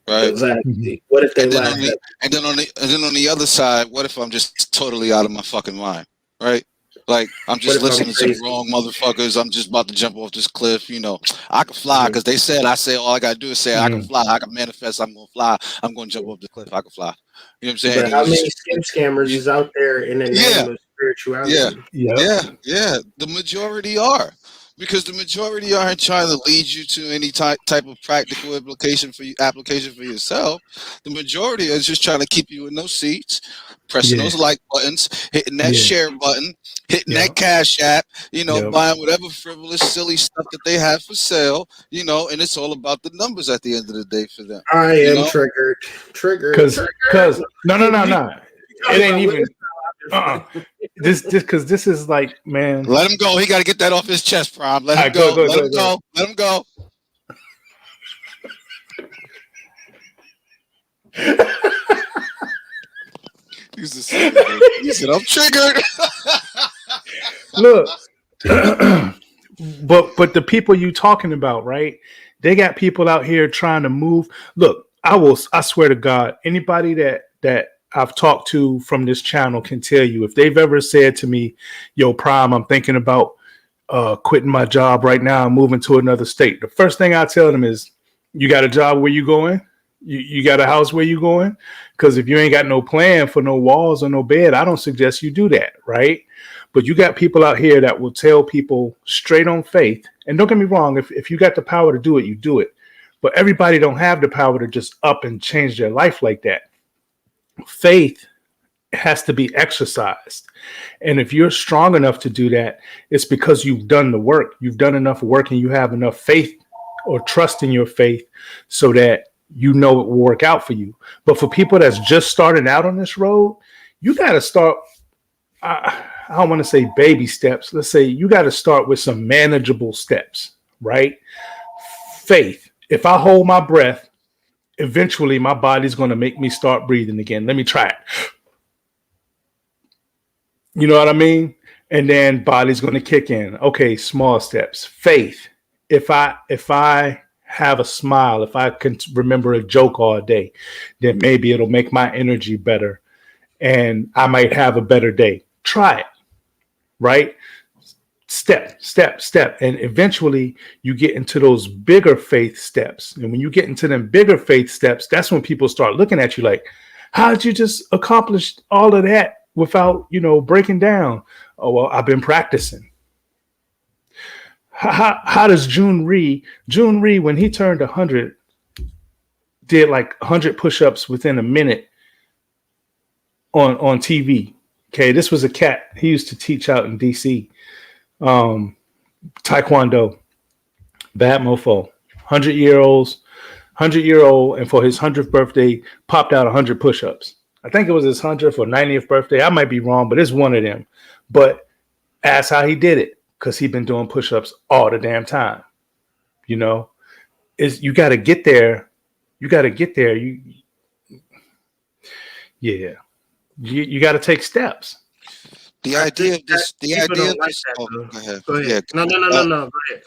Right. Exactly. What if they laugh? And then on the other side, what if I'm just totally out of my fucking mind? Right. Like I'm just listening to the wrong motherfuckers. I'm just about to jump off this cliff. I can fly because they said. I say all I gotta do is say I can fly. I can manifest. I'm gonna fly. I'm gonna jump off the cliff. I can fly. You know what I'm saying? But how many scammers is out there in the name of spirituality? Yeah. The majority are. Because the majority aren't trying to lead you to any type of practical application for yourself. The majority is just trying to keep you in those seats, pressing those like buttons, hitting that share button, hitting that cash app, buying whatever frivolous, silly stuff that they have for sale, and it's all about the numbers at the end of the day for them. I am triggered. Because no. It ain't even. This is like, man. Let him go. He got to get that off his chest, Prime. Let him go. Let him go. He said, I'm triggered. Look, but the people you talking about, right? They got people out here trying to move. Look, I swear to God, anybody that I've talked to from this channel can tell you if they've ever said to me, yo, Prime, I'm thinking about quitting my job right now and moving to another state. The first thing I tell them is, you got a job where you going? You got a house where you going? Because if you ain't got no plan for no walls or no bed, I don't suggest you do that, right? But you got people out here that will tell people straight on faith. And don't get me wrong, if you got the power to do it, you do it. But everybody don't have the power to just up and change their life like that. Faith has to be exercised. And if you're strong enough to do that, it's because you've done the work. You've done enough work and you have enough faith or trust in your faith so that you know it will work out for you. But for people that's just starting out on this road, you got to start. I don't want to say baby steps. Let's say you got to start with some manageable steps, right? Faith. If I hold my breath, eventually my body's going to make me start breathing again. Let me try it. You know what I mean? And then body's going to kick in. Okay, small steps. Faith. If I have a smile, if I can remember a joke all day, then maybe it'll make my energy better and I might have a better day. Try it, right? Step. And eventually you get into those bigger faith steps. And when you get into them bigger faith steps, that's when people start looking at you like, how did you just accomplish all of that without, breaking down? Oh, well, I've been practicing. How does June Ree, when he turned 100, did like 100 push-ups within a minute on TV? Okay, this was a cat. He used to teach out in DC. Taekwondo, bad mofo, 100-year-old, and for his 100th birthday, popped out 100 push-ups. I think it was his 100th or 90th birthday. I might be wrong, but it's one of them. But ask how he did it, because he'd been doing push-ups all the damn time. You got to get there. You got to get there. You got to take steps. The idea of this. Go ahead. Yeah. No. Go ahead.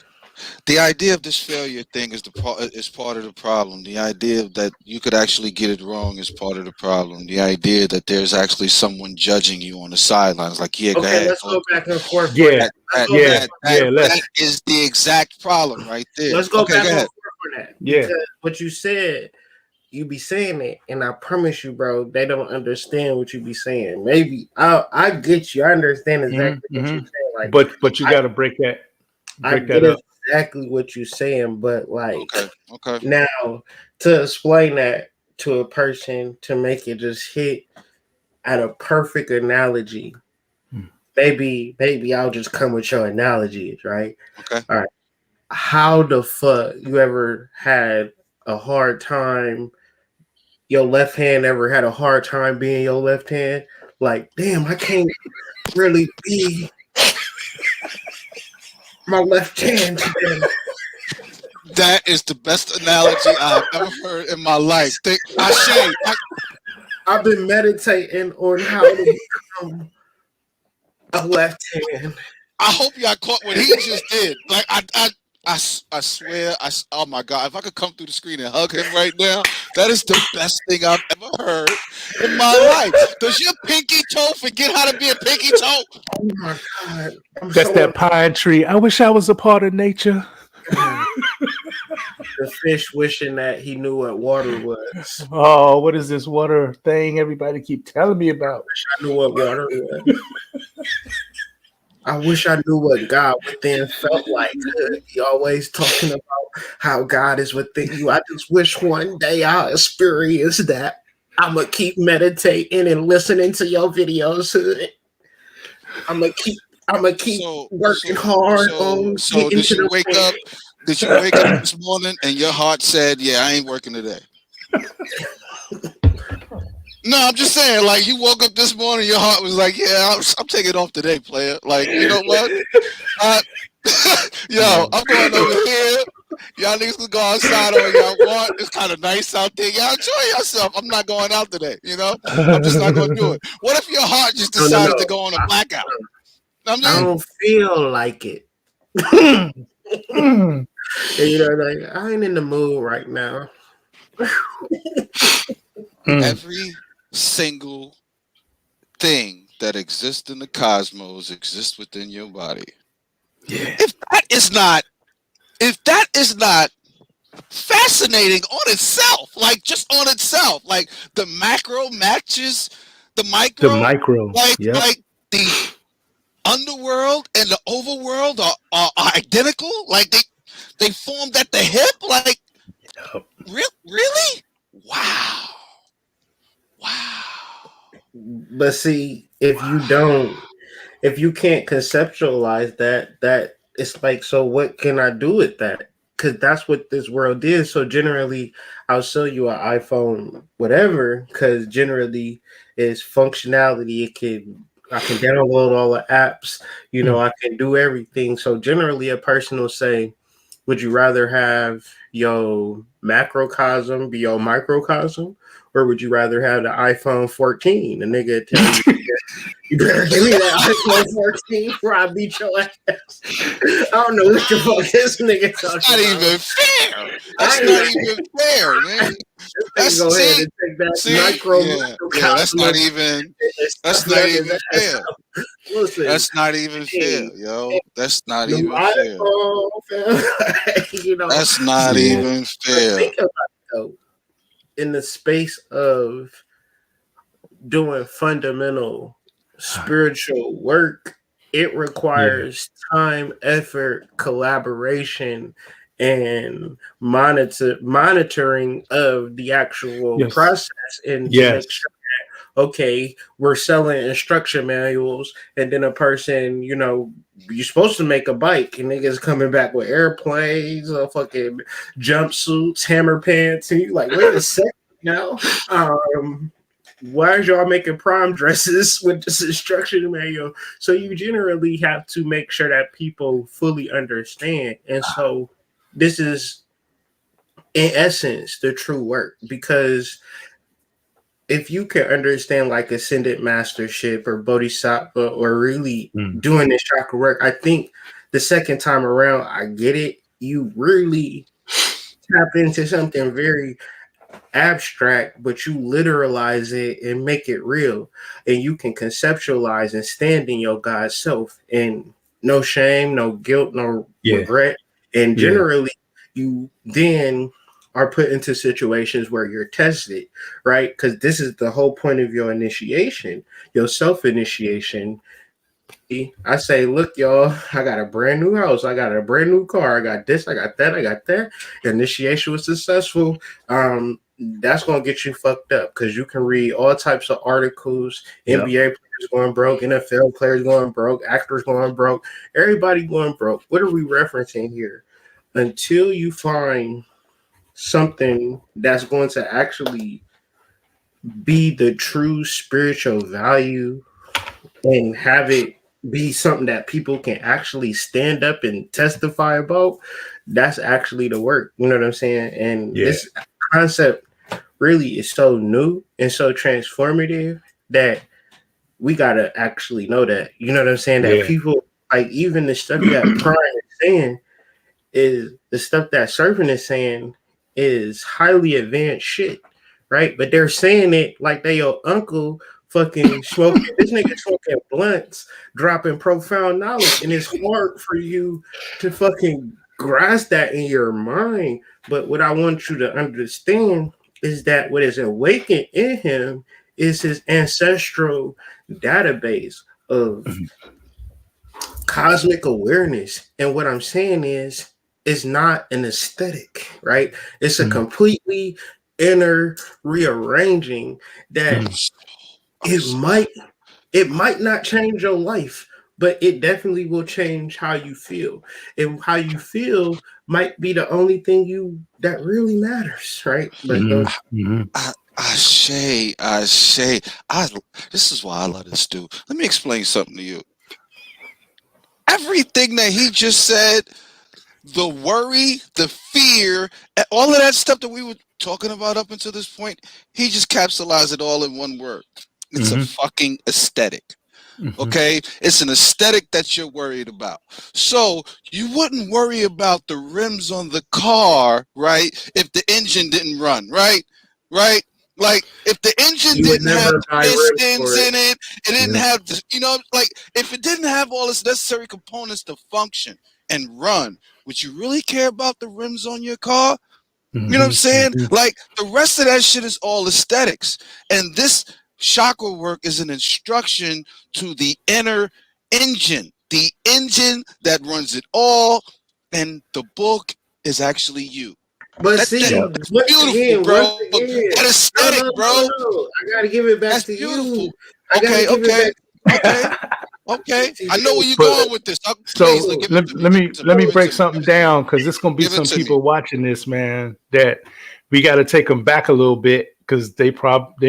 The idea of this failure thing is part of the problem. The idea that you could actually get it wrong is part of the problem. The idea that there's actually someone judging you on the sidelines, like, yeah, go ahead. Let's go back and forth. That is the exact problem right there. Let's go back and forth for that. Yeah. Because what you said, you be saying it, and I promise you, bro, they don't understand what you be saying. Maybe I get you. I understand exactly what you're saying. Like, but you got to break that. I get up. exactly what you're saying, but like, okay. Now to explain that to a person, to make it just hit at a perfect analogy, maybe I'll just come with your analogies, right? Okay. All right. How the fuck you ever had a hard time? Your left hand ever had a hard time being your left hand? Like, damn, I can't really be my left hand today. That is the best analogy I've ever heard in my life. I've been meditating on how to become a left hand. I hope y'all caught what he just did. Like, I swear, oh my God, if I could come through the screen and hug him right now, that is the best thing I've ever heard in my life. Does your pinky toe forget how to be a pinky toe? Oh my God. That's that pine tree. I wish I was a part of nature. The fish wishing that he knew what water was. Oh, what is this water thing everybody keep telling me about? I wish I knew what water was. I wish I knew what God within felt like. He always talking about how God is within you. I just wish one day I'll experience that. I'm going to keep meditating and listening to your videos. I'm going to keep working hard on getting to the wake up? Did you wake up this morning and your heart said, yeah, I ain't working today? No, I'm just saying, like, you woke up this morning, your heart was like, yeah, I'm taking off today, player. Like, you know what? I'm going over here. Y'all niggas can go outside all y'all want. It's kind of nice out there. Y'all enjoy yourself. I'm not going out today, I'm just not going to do it. What if your heart just decided to go on a blackout? I don't feel like it. Like, I ain't in the mood right now. Every single thing that exists in the cosmos exists within your body. Yeah. If that is not fascinating on itself, like just on itself, like the macro matches the micro. The micro. Like the underworld and the overworld are identical. Like they formed at the hip. Like, really? Wow. But see, if you can't conceptualize that it's like, so what can I do with that? Because that's what this world is. So generally, I'll sell you an iPhone, whatever, because generally it's functionality. I can download all the apps, I can do everything. So generally a person will say, would you rather have your macrocosm be your microcosm? Or would you rather have the iPhone 14? The nigga tell you, you better give me that iPhone 14 before I beat your ass. I don't know what the fuck this nigga talking That's not about. even fair. That's not even fair, man. That's Go ahead and take that that's microcosm not even. That's not even fair. Listen, That's not even fair, yo. That's not new even fair. iPhone, fam. That's not even fair. Think about it though. In the space of doing fundamental spiritual work, it requires time, effort, collaboration, and monitoring of the actual process, and to make sure that, okay, we're selling instruction manuals, and then a person, you're supposed to make a bike, and niggas coming back with airplanes or fucking jumpsuits, hammer pants, and you like, wait a second now. Why is y'all making prom dresses with this instruction manual? So you generally have to make sure that people fully understand. And so this is, in essence, the true work. Because if you can understand like ascended mastership or bodhisattva or really doing this chakra work, I think the second time around, I get it. You really tap into something very abstract, but you literalize it and make it real, and you can conceptualize and stand in your God self, and no shame, no guilt, no regret. And generally you then are put into situations where you're tested, right? Because this is the whole point of your initiation, your self-initiation. I say, look, y'all, I got a brand new house. I got a brand new car. I got this. I got that. I got that. Initiation was successful. That's going to get you fucked up because you can read all types of articles. NBA players going broke. NFL players going broke. Actors going broke. Everybody going broke. What are we referencing here? Until you find something that's going to actually be the true spiritual value and have it be something that people can actually stand up and testify about, that's actually the work. You know what I'm saying? And this concept really is so new and so transformative that we gotta actually know that. You know what I'm saying? That people, like, even the stuff that Prime is saying is the stuff that Serpent is saying is highly advanced shit, right? But they're saying it like they your uncle fucking smoking. This nigga smoking blunts, dropping profound knowledge, and it's hard for you to fucking grasp that in your mind. But what I want you to understand is that what is awakened in him is his ancestral database of cosmic awareness. And what I'm saying is, it's not an aesthetic, right? It's a completely inner rearranging that it might not change your life, but it definitely will change how you feel. And how you feel might be the only thing that really matters, right? But I say, this is why I love this dude. Let me explain something to you. Everything that he just said, the worry, the fear, all of that stuff that we were talking about up until this point, he just capsulized it all in one word. It's a fucking aesthetic. Okay? It's an aesthetic that you're worried about. So you wouldn't worry about the rims on the car, right, if the engine didn't run, right? Right? Like, if the engine didn't have pistons in it, it didn't have, like, if it didn't have all its necessary components to function and run, would you really care about the rims on your car? You know what I'm saying? Like, the rest of that shit is all aesthetics. And this chakra work is an instruction to the inner engine, the engine that runs it all. And the book is actually you. But That's see, beautiful, bro. That aesthetic, bro. I gotta give it back That's to beautiful. you. I gotta give it back. Okay. I know where you're But- going with this. So Please, give it to let me break something down, because there's gonna be Give it some to people me. watching this, man, that we got to take them back a little bit, because they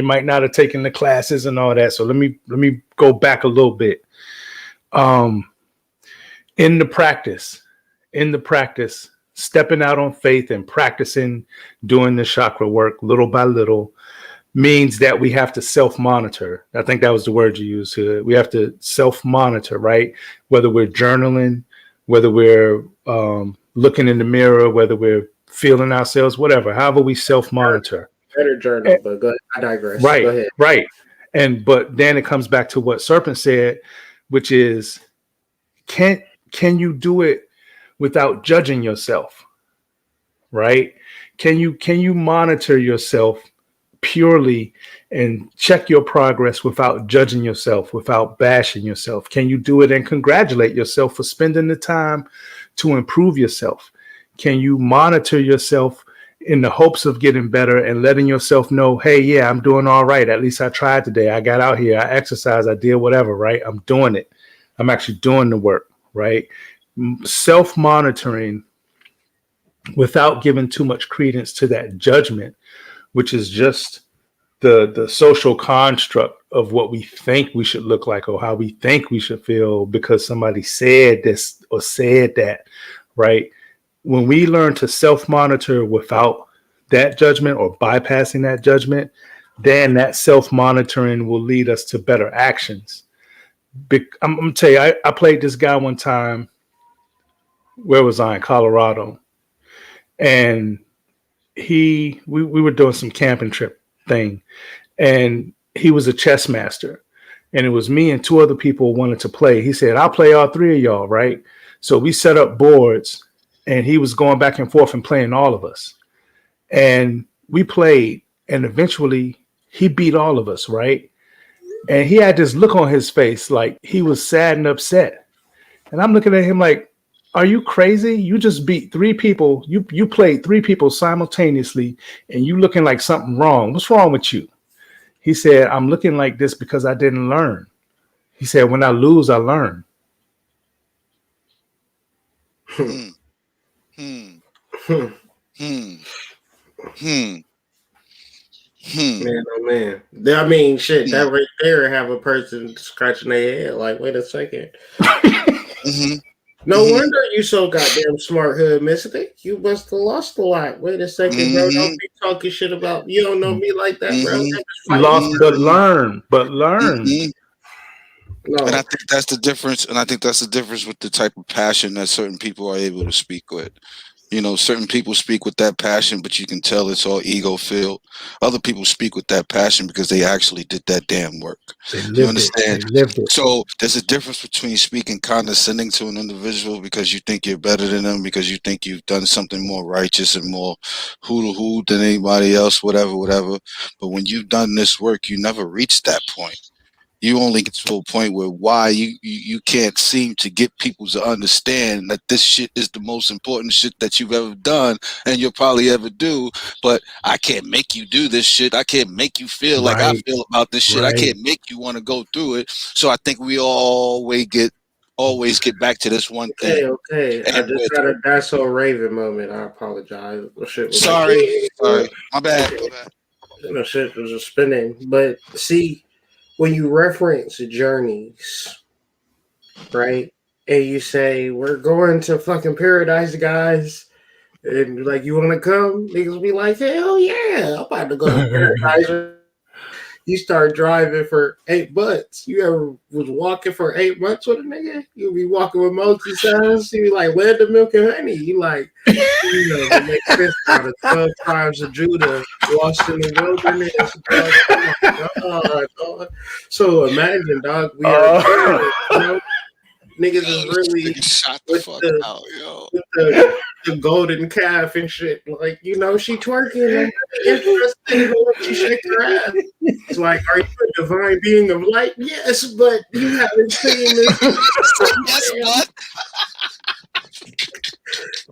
might not have taken the classes and all that. So let me go back a little bit. In the practice, stepping out on faith and practicing doing the chakra work little by little means that we have to self-monitor. I think that was the word you used. We have to self-monitor, right? Whether we're journaling, whether we're looking in the mirror, whether we're feeling ourselves, whatever, however we self-monitor. Better journal, but go ahead. I digress. Right, go ahead. right. But then it comes back to what Serpent said, which is, can you do it without judging yourself? Right? Can you monitor yourself purely and check your progress without judging yourself, without bashing yourself? Can you do it and congratulate yourself for spending the time to improve yourself? Can you monitor yourself in the hopes of getting better and letting yourself know, hey, yeah, I'm doing all right. At least I tried today. I got out here. I exercised. I did whatever, right? I'm doing it. I'm actually doing the work, right? Self-monitoring without giving too much credence to that judgment, which is just the social construct of what we think we should look like or how we think we should feel because somebody said this or said that, right? When we learn to self-monitor without that judgment or bypassing that judgment, then that self-monitoring will lead us to better actions. I'm going to tell you, I played this guy one time. Where was I? In Colorado. And we were doing some camping trip thing. And he was a chess master. And it was me and two other people wanted to play. He said, I'll play all three of y'all, right? So we set up boards. And he was going back and forth and playing all of us. And we played. And eventually he beat all of us, right? And he had this look on his face like he was sad and upset. And I'm looking at him like, are you crazy? You just beat three people. You played three people simultaneously and you looking like something wrong. What's wrong with you? He said, I'm looking like this because I didn't learn. He said, when I lose, I learn. Man, oh man. I mean, shit, that right there have a person scratching their head like, wait a second. No wonder you so goddamn smart, hood mystic. You must have lost a lot. Wait a second, bro. Don't be talking shit about you don't know me like that, bro. Lost, but learn. No. And I think that's the difference. And I think that's the difference with the type of passion that certain people are able to speak with. You know, certain people speak with that passion, but you can tell it's all ego filled. Other people speak with that passion because they actually did that damn work. You understand? So there's a difference between speaking condescending to an individual because you think you're better than them, because you think you've done something more righteous and more hoo than anybody else, whatever. But when you've done this work, you never reach that point. You only get to a point where why you can't seem to get people to understand that this shit is the most important shit that you've ever done and you'll probably ever do. But I can't make you do this shit. I can't make you feel like I feel about this shit. I can't make you want to go through it. So I think we always get back to this one thing. Okay. I just had a That's So Raven moment. I apologize. Shit was sorry. My bad. No, shit was just spinning. But see, when you reference journeys, right, and you say, we're going to fucking paradise, guys, and like, you want to come? Niggas will be like, hell yeah, I'm about to go to paradise. You start driving for 8 months. You ever was walking for 8 months with a nigga? You'll be walking with monkey signs. You be like, where the milk and honey? You like, it makes sense out of 12 tribes of Judah lost in the wilderness. Dog. Oh my God. So imagine, dog, we are niggas is really shot the fuck out, yo. With the golden calf and shit. Like, she twerking and interesting when she shake her ass. It's like, are you a divine being of light? Yes, but you haven't seen this. Yes, what?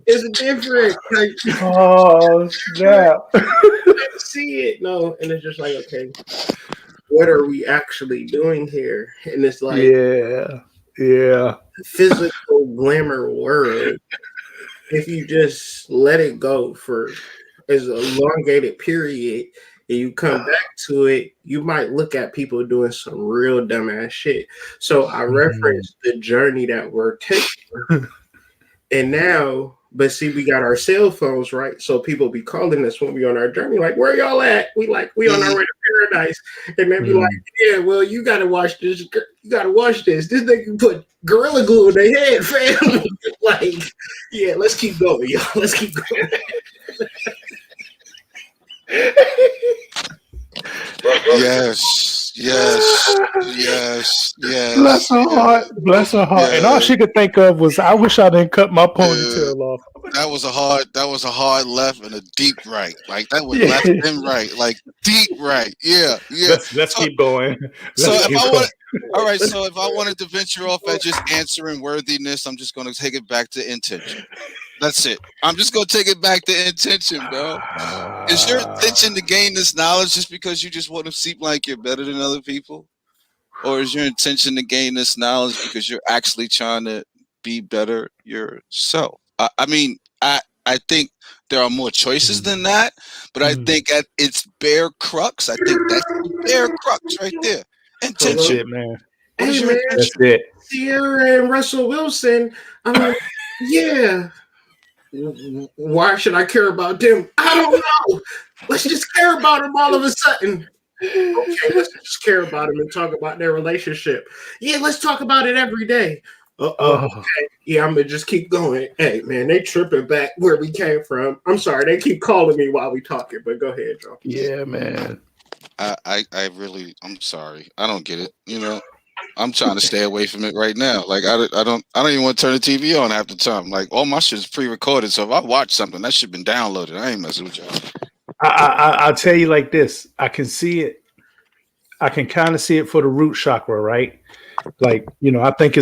It's different. Like, Oh snap! I see it, no, and it's just like, okay, what are we actually doing here? And it's like Yeah. physical glamour world. If you just let it go for as a elongated period and you come back to it, you might look at people doing some real dumbass shit. So I referenced the journey that we're taking. And now, but see, we got our cell phones, right? So people be calling us when we on our journey, like, where y'all at? We on our way to paradise. And they be like, yeah, well, you gotta watch this. You gotta watch this. This nigga put Gorilla Glue in their head, fam. Like, yeah, let's keep going, y'all. Let's keep going. Yes. Bless her heart. Bless her heart. Yeah. And all she could think of was, I wish I didn't cut my ponytail off. That was a hard left and a deep right. Like that was left and right. Like deep right. Yeah. Let's keep going. So if I wanted to venture off at just answering worthiness, I'm just gonna take it back to intention. That's it. I'm just gonna take it back to intention, bro. Is your intention to gain this knowledge just because you just want to seem like you're better than other people? Or is your intention to gain this knowledge because you're actually trying to be better yourself? I think there are more choices than that, but I think at its bare crux, I think that's the bare crux right there. Intention. That's it, man. Hey, man, that's it. Sierra and Russell Wilson. I'm like, yeah. Why should I care about them? I don't know. Let's just care about them all of a sudden. Okay, let's just care about them and talk about their relationship. Yeah, let's talk about it every day. Okay. Yeah, I'm gonna just keep going. Hey, man, they tripping back where we came from. I'm sorry, they keep calling me while we talking, but go ahead, Joe. Yeah, man. I'm sorry. I don't get it. You know, I'm trying to stay away from it right now. Like I don't even want to turn the TV on half the time. Like all my shit is pre-recorded, so if I watch something, that shit been downloaded. I ain't messing with y'all. I'll tell you like this. I can see it. I can kind of see it for the root chakra, right? Like, you know, I think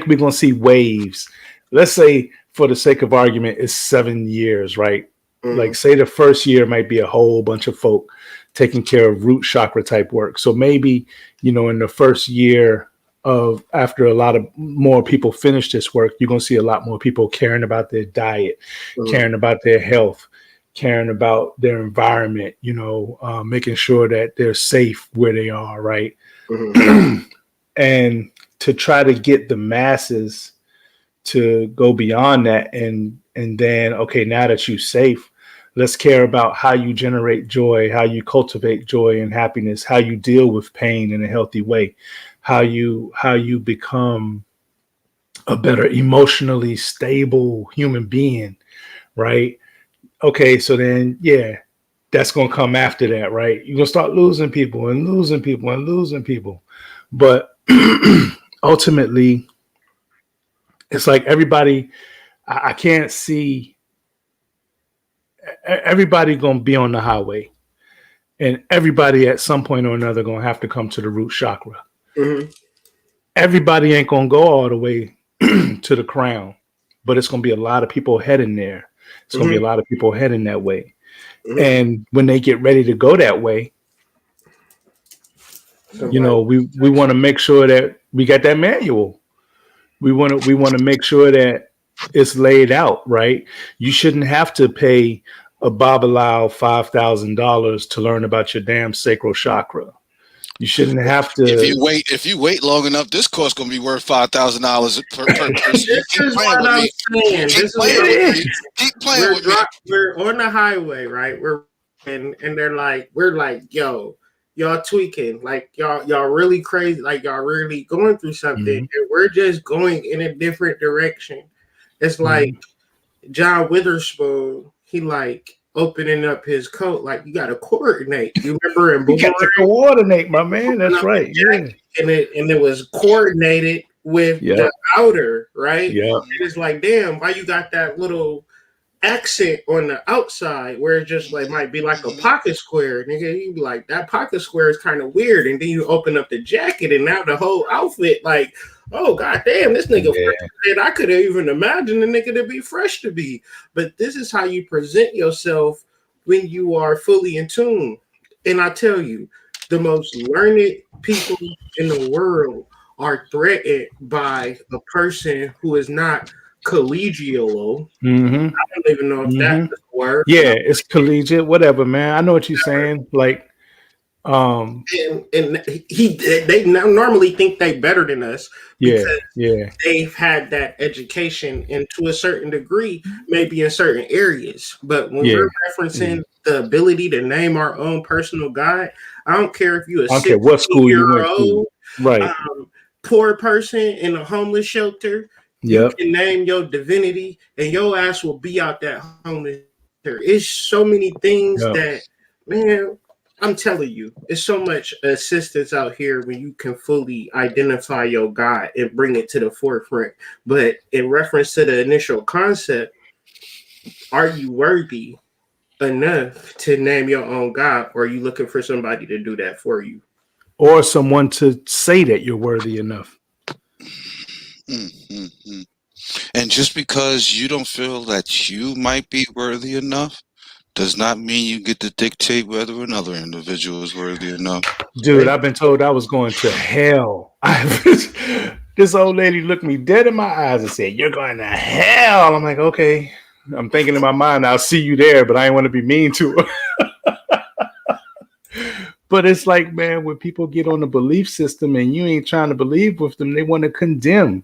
we're gonna see waves. Let's say, for the sake of argument, it's 7 years, right? Like, say the first year might be a whole bunch of folk taking care of root chakra type work. So maybe, you know, in the first year of after a lot of more people finish this work, you're gonna see a lot more people caring about their diet, caring about their health, caring about their environment, you know, making sure that they're safe where they are, right? And to try to get the masses to go beyond that and then, okay, now that you're safe, let's care about how you generate joy, how you cultivate joy and happiness, how you deal with pain in a healthy way, how you become a better emotionally stable human being, right? Okay, so then, yeah, that's going to come after that, right? You're going to start losing people and losing people and losing people. But ultimately, it's like everybody, I can't see everybody going to be on the highway. And everybody at some point or another going to have to come to the root chakra. Everybody ain't going to go all the way to the crown, but it's going to be a lot of people heading there. It's going to be a lot of people heading that way. And when they get ready to go that way, you know, we want to make sure that we got that manual. We want to make sure that it's laid out, right? You shouldn't have to pay a Babalao $5,000 to learn about your damn sacral chakra. You shouldn't have to. If you wait long enough, this course gonna be worth $5,000 per person. This is what I'm saying. Keep playing with me. We're on the highway, right? And they're like, we're like, yo, y'all tweaking, like y'all really crazy, like y'all really going through something, and we're just going in a different direction. It's like John Witherspoon, he like opening up his coat, like you got to coordinate. You remember in you got to coordinate, my man. That's right. Yeah, and it was coordinated with the outer, right? Yeah, and it's like, damn, why you got that little accent on the outside where it just like might be like a pocket square, nigga. You be like, that pocket square is kind of weird, and then you open up the jacket, and now the whole outfit, like, oh god damn, this nigga fresh. And I could have even imagined the nigga to be fresh to be. But this is how you present yourself when you are fully in tune. And I tell you, the most learned people in the world are threatened by a person who is not collegial. Mm-hmm. I don't even know if that's the word. Yeah, it's collegiate, whatever, man. I know what you're saying. Like, and they now normally think they better than us because they've had that education, and to a certain degree, maybe in certain areas. But when we're referencing the ability to name our own personal God, I don't care if you're a 16-year-old, right, poor person in a homeless shelter. You can name your divinity, and your ass will be out that homeless shelter. It's so many things that, man, I'm telling you, it's so much assistance out here when you can fully identify your God and bring it to the forefront. But in reference to the initial concept, are you worthy enough to name your own God, or are you looking for somebody to do that for you? Or someone to say that you're worthy enough. Mm-hmm. And just because you don't feel that you might be worthy enough does not mean you get to dictate whether another individual is worthy enough. Dude, I've been told I was going to hell. This old lady looked me dead in my eyes and said, "You're going to hell." I'm like, okay. I'm thinking in my mind, I'll see you there, but I didn't want to be mean to her. But it's like, man, when people get on the belief system and you ain't trying to believe with them, they want to condemn.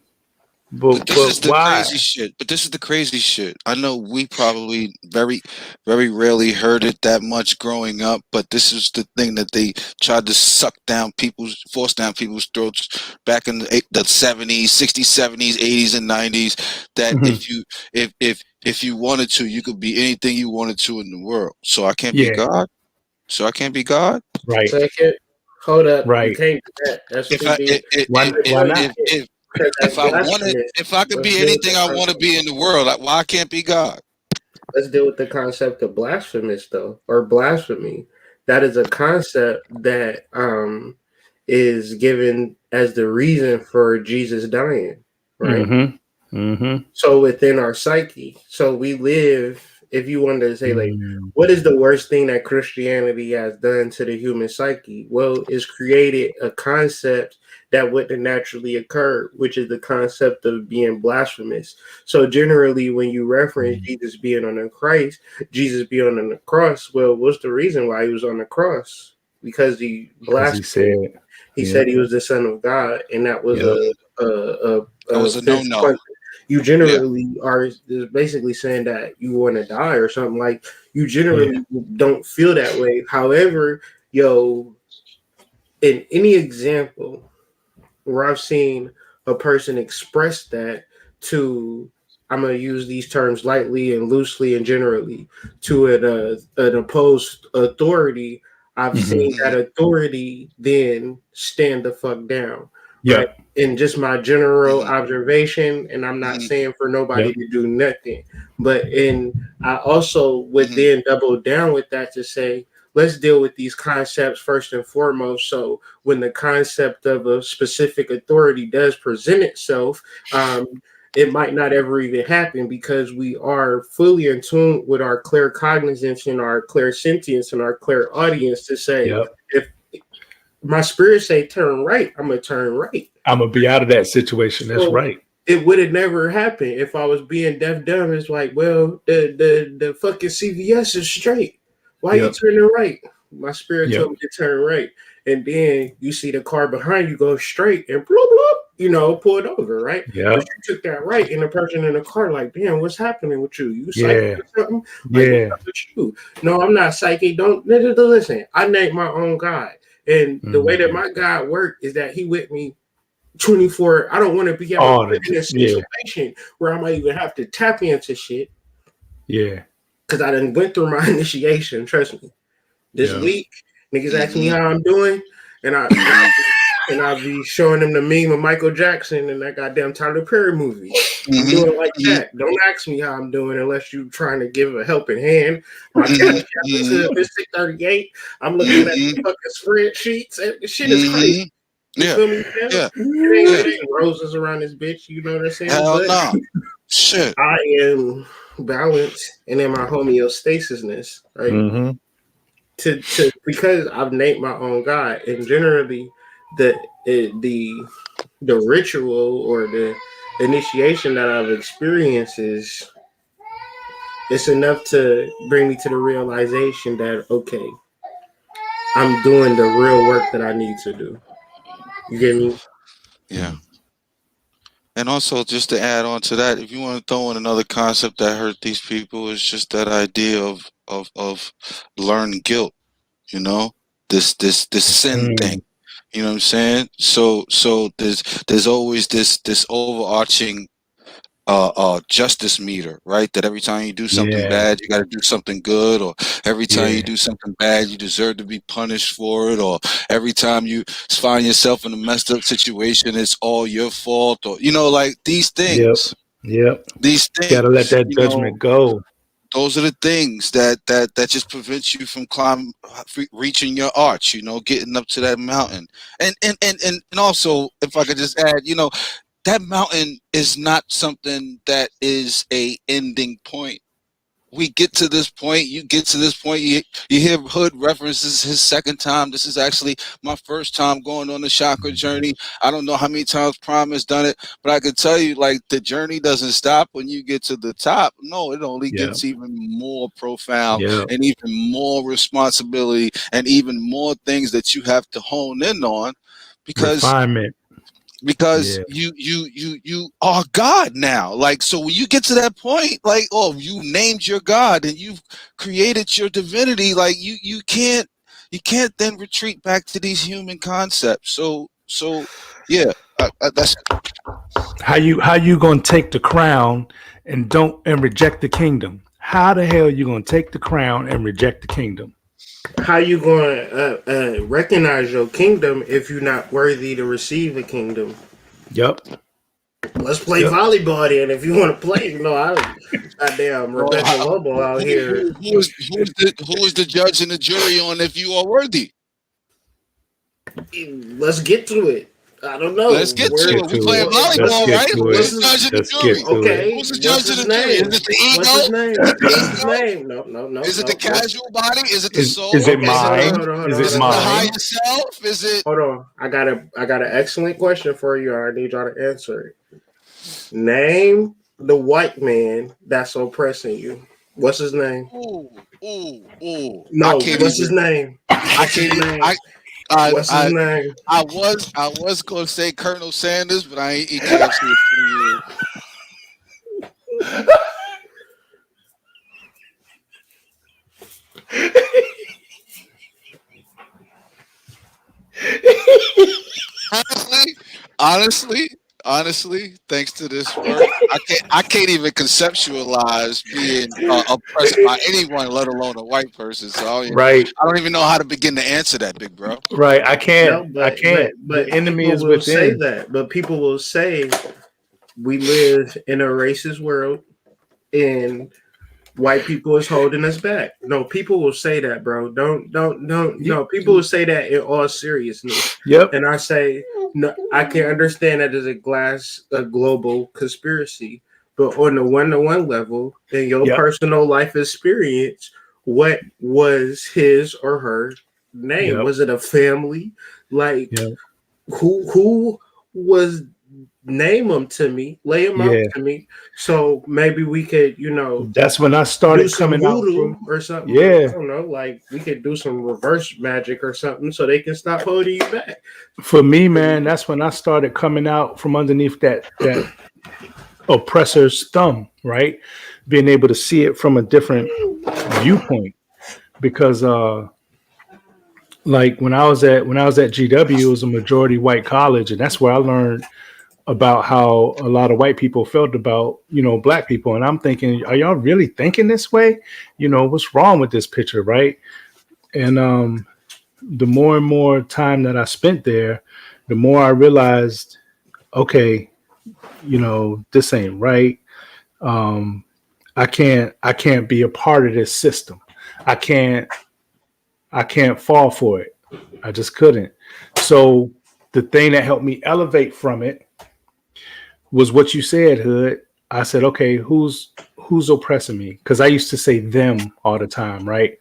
But this is the crazy shit. But this is the crazy shit. I know we probably very, very rarely heard it that much growing up, but this is the thing that they tried to force down people's throats back in the 70s, 60s, 70s, 80s, and 90s. That if you wanted to, you could be anything you wanted to in the world. So I can't be God. So I can't be God. Right. Second, hold up. Right. You can't do that. That's why not? If I could be anything I want to be in the world, why I can't be God? Let's deal with the concept of blasphemous, though, or blasphemy. That is a concept that is given as the reason for Jesus dying, right? Mm-hmm. Mm-hmm. So within our psyche, so we live. If you wanted to say, like, what is the worst thing that Christianity has done to the human psyche? Well, it's created a concept that wouldn't naturally occur, which is the concept of being blasphemous. So generally, when you reference Jesus being on the cross, well, what's the reason why he was on the cross? Because he blasphemed. He said he was the Son of God, and that was a no-no. You generally are basically saying that you want to die or something. Like, you generally don't feel that way. However, in any example where I've seen a person express that to, I'm going to use these terms lightly and loosely and generally, to an opposed authority, I've seen that authority then stand the fuck down. Right? In just my general observation, and I'm not saying for nobody to do nothing, but I also would then double down with that to say, let's deal with these concepts first and foremost. So when the concept of a specific authority does present itself, it might not ever even happen because we are fully in tune with our clear cognizance and our clear sentience and our clear audience to say, if my spirit say turn right, I'm going to turn right. I'm going to be out of that situation. That's right. It would have never happened if I was being deaf dumb. It's like, well, the fucking CVS is straight. Why you turning right? My spirit told me to turn right. And then you see the car behind you go straight and bloop, bloop, pull it over, right? Yeah. But you took that right, and the person in the car like, damn, what's happening with you? You psychic or something? Like, what's up with you? No, I'm not psychic. Don't listen. I named my own God. And the way that my God worked is that he with me 24. I don't want to be in a situation where I might even have to tap into shit. Yeah. Because I done went through my initiation, trust me. This week, niggas ask me how I'm doing, and and I'll be showing them the meme of Michael Jackson and that goddamn Tyler Perry movie. I'm doing like that. Don't ask me how I'm doing unless you're trying to give a helping hand. My cash app is 638. I'm looking at the fucking spreadsheets. The shit is crazy. You feel me, man? It ain't roses around this bitch. You know what I'm saying? Hell no. Shit. I am balanced and in my homeostasisness, right? To because I've named my own God, and generally the ritual or the initiation that I've experienced is it's enough to bring me to the realization that okay, I'm doing the real work that I need to do. You get me? Yeah. And also, just to add on to that, if you want to throw in another concept that hurt these people, is just that idea of learned guilt. You know, this sin thing. You know what I'm saying? So there's always this overarching justice meter, right? That every time you do something bad, you got to do something good, or every time you do something bad, you deserve to be punished for it, or every time you find yourself in a messed up situation, it's all your fault, or like these things. These things. Gotta let that judgment go. Those are the things that just prevents you from reaching your arch, getting up to that mountain. And also, if I could just add, that mountain is not something that is a ending point. We get to this point, you get to this point, you hear Hood references his second time. This is actually my first time going on the chakra journey. I don't know how many times Prime has done it, but I can tell you, like, the journey doesn't stop when you get to the top. No, it only gets even more profound and even more responsibility and even more things that you have to hone in on because refinement. Because you are God now. Like, so when you get to that point, like, oh, you named your God and you've created your divinity, like you can't then retreat back to these human concepts. So yeah, that's how you gonna take the crown and reject the kingdom. How the hell you gonna take the crown and reject the kingdom? How you going to recognize your kingdom if you're not worthy to receive a kingdom? Yep. Let's play volleyball then. If you want to play, goddamn Rebecca Lobo out here. Who is the judge and the jury on if you are worthy? Let's get to it. I don't know. Let's get to it. We playing volleyball, right? Who's the judge of the jury? Okay. Who's the judge of the jury? Is it the ego? What's his name? No. Is it the casual body? Is it the soul? Is it mind? Is it the higher self? Is it? Hold on. I got an excellent question for you. I need y'all to answer it. Name the white man that's oppressing you. What's his name? Ooh. No, what's his name? What's his name? I was going to say Colonel Sanders, but I ain't actually you. Honestly, thanks to this work, I can't even conceptualize being oppressed by anyone, let alone a white person. So I don't even know how to begin to answer that, big bro. Right, I can't. But the enemy is within. Say that, but people will say we live in a racist world and white people is holding us back. No, people will say that, bro. Don't. No, people will say that in all seriousness. Yep. And I say, no, I can understand that as a global conspiracy, but on the one-to-one level, in your personal life experience, what was his or her name? Was it a family? Like, who was? Name them to me, lay them out to me, so maybe we could, That's when I started coming out or something. Yeah, I don't know, like we could do some reverse magic or something, so they can stop holding you back. For me, man, that's when I started coming out from underneath that oppressor's thumb, right? Being able to see it from a different viewpoint, because like when I was at GW, it was a majority white college, and that's where I learned about how a lot of white people felt about, black people. And I'm thinking, are y'all really thinking this way? What's wrong with this picture, right? And the more and more time that I spent there, the more I realized, okay, this ain't right. I can't be a part of this system. I can't fall for it. I just couldn't. So the thing that helped me elevate from it was what you said, Hood. I said, okay, who's oppressing me? Because I used to say them all the time, right?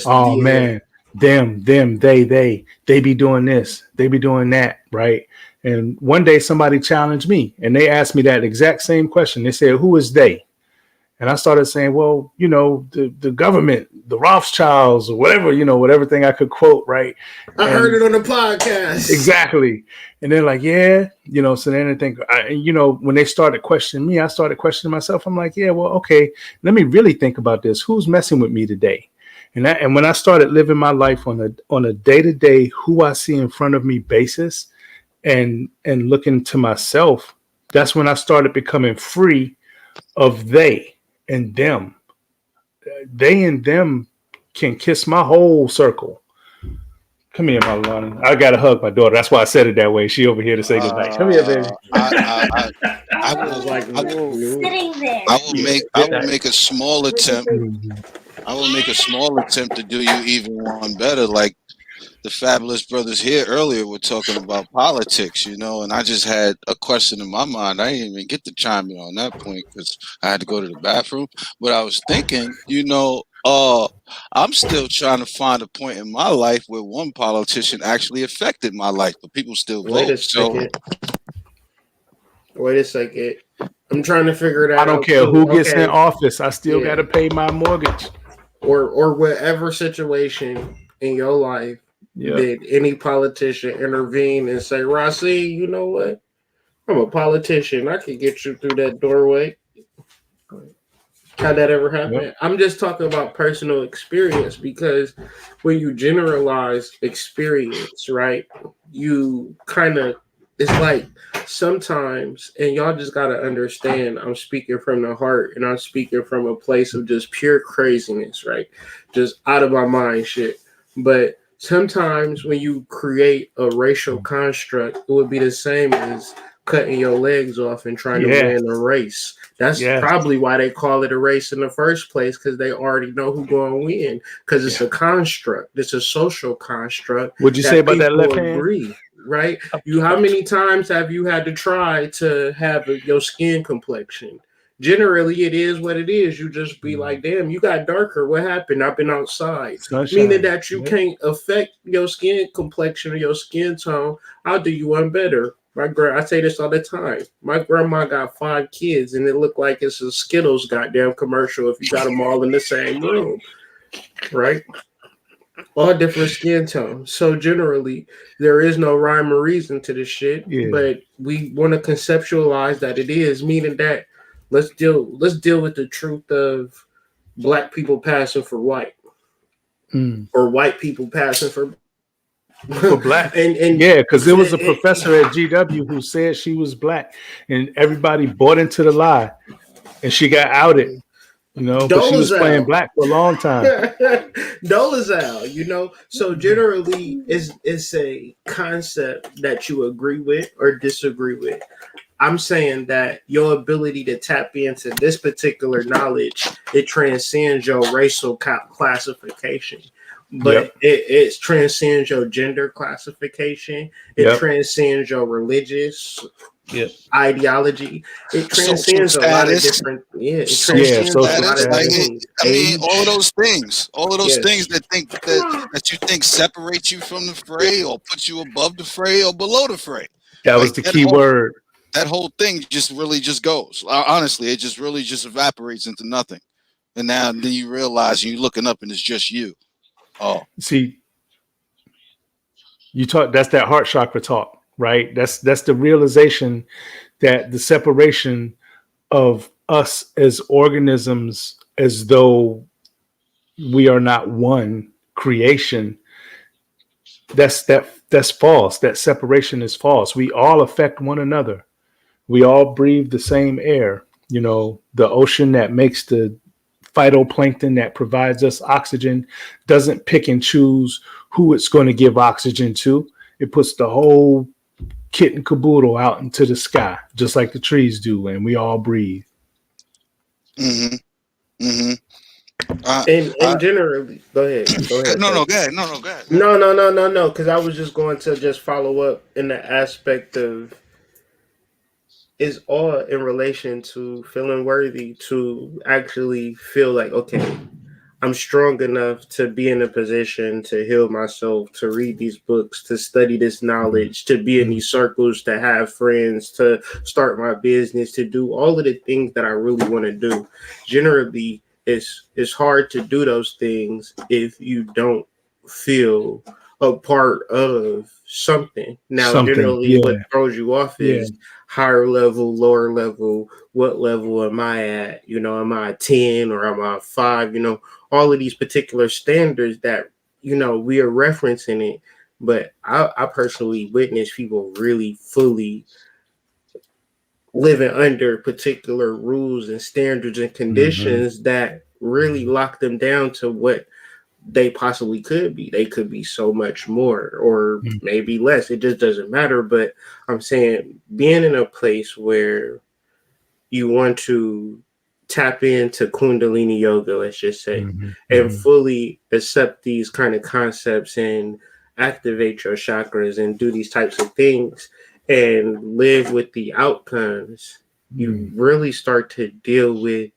Oh man, them, they be doing this, they be doing that, right? And one day somebody challenged me and they asked me that exact same question. They said, who is they? And I started saying, well, the government, the Rothschilds, or whatever, whatever thing I could quote, right? I heard it on the podcast. Exactly. And they're like, yeah, so then I think, when they started questioning me, I started questioning myself. I'm like, yeah, well, okay, let me really think about this. Who's messing with me today? And when I started living my life on a day-to-day, who I see in front of me basis and looking to myself, that's when I started becoming free of they and them. They and them can kiss my whole circle. Come here, Malani. I gotta hug my daughter. That's why I said it that way. She over here to say goodnight. Come here, baby. I will make a small attempt. I will make a small attempt to do you even one better. Like the fabulous brothers here earlier were talking about politics, and I just had a question in my mind. I didn't even get to chime in on that point because I had to go to the bathroom. But I was thinking, I'm still trying to find a point in my life where one politician actually affected my life, but people still vote. Wait a second. I'm trying to figure it out. I don't care who gets in office. I still got to pay my mortgage. Or whatever situation in your life did any politician intervene and say, Rossi, you know what? I'm a politician. I can get you through that doorway. Had that ever happen? Yep. I'm just talking about personal experience, because when you generalize experience, right, you kind of, it's like sometimes, and y'all just got to understand, I'm speaking from the heart and I'm speaking from a place of just pure craziness, right? Just out of my mind shit. But sometimes when you create a racial construct, it would be the same as cutting your legs off and trying to win a race. That's probably why they call it a race in the first place, because they already know who's going to win, because it's a construct. It's a social construct. What'd you say about that left hand? Right? How many times have you had to try to have your skin complexion? Generally, it is what it is. You just be like, damn, you got darker. What happened? I've been outside. Sunshine. Meaning that you can't affect your skin complexion or your skin tone. I'll do you one better. I say this all the time. My grandma got 5 kids, and it looked like it's a Skittles goddamn commercial if you got them all in the same room, right? All different skin tones. So generally, there is no rhyme or reason to this shit, but we want to conceptualize that it is, meaning that let's deal with the truth of black people passing for white, or white people passing for black. and because there was a professor at GW who said she was black, and everybody bought into the lie, and she got outed. But she was playing black for a long time. Dolezal, So generally, it's a concept that you agree with or disagree with. I'm saying that your ability to tap into this particular knowledge, it transcends your racial classification. But it transcends your gender classification. It transcends your religious ideology. It transcends a lot of different. It transcends a lot of things. I mean, all of those things that you think separate you from the fray or put you above the fray or below the fray. That was the key word. That whole thing just really just goes. Honestly, it just really just evaporates into nothing. And then you realize you're looking up and it's just you. Oh, see, you talk. That's that heart chakra talk, right? That's the realization that the separation of us as organisms, as though we are not one creation. That's false. That separation is false. We all affect one another. We all breathe the same air. The ocean that makes the phytoplankton that provides us oxygen doesn't pick and choose who it's going to give oxygen to. It puts the whole kit and caboodle out into the sky, just like the trees do, and we all breathe. Mm-hmm. Mm-hmm. And generally, go ahead. Go ahead. No, Sir. go ahead. No, go ahead. No. Because I was just going to just follow up in the aspect of is all in relation to feeling worthy to actually feel like, okay, I'm strong enough to be in a position to heal myself, to read these books, to study this knowledge, to be in these circles, to have friends, to start my business, to do all of the things that I really want to do. Generally, it's hard to do those things if you don't feel a part of something. Now, Something, generally, yeah, what throws you off yeah. is higher level, lower level. What level am I at? You know, am I a 10 or am I a 5? You know, all of these particular standards that, you know, we are referencing it. But I personally witnessed people really fully living under particular rules and standards and Mm-hmm. conditions that really lock them down to what they possibly could be. They could be so much more or maybe less. It just doesn't matter. But I'm saying being in a place where you want to tap into Kundalini yoga, let's just say, Mm-hmm. and fully accept these kind of concepts and activate your chakras and do these types of things and live with the outcomes, you really start to deal with,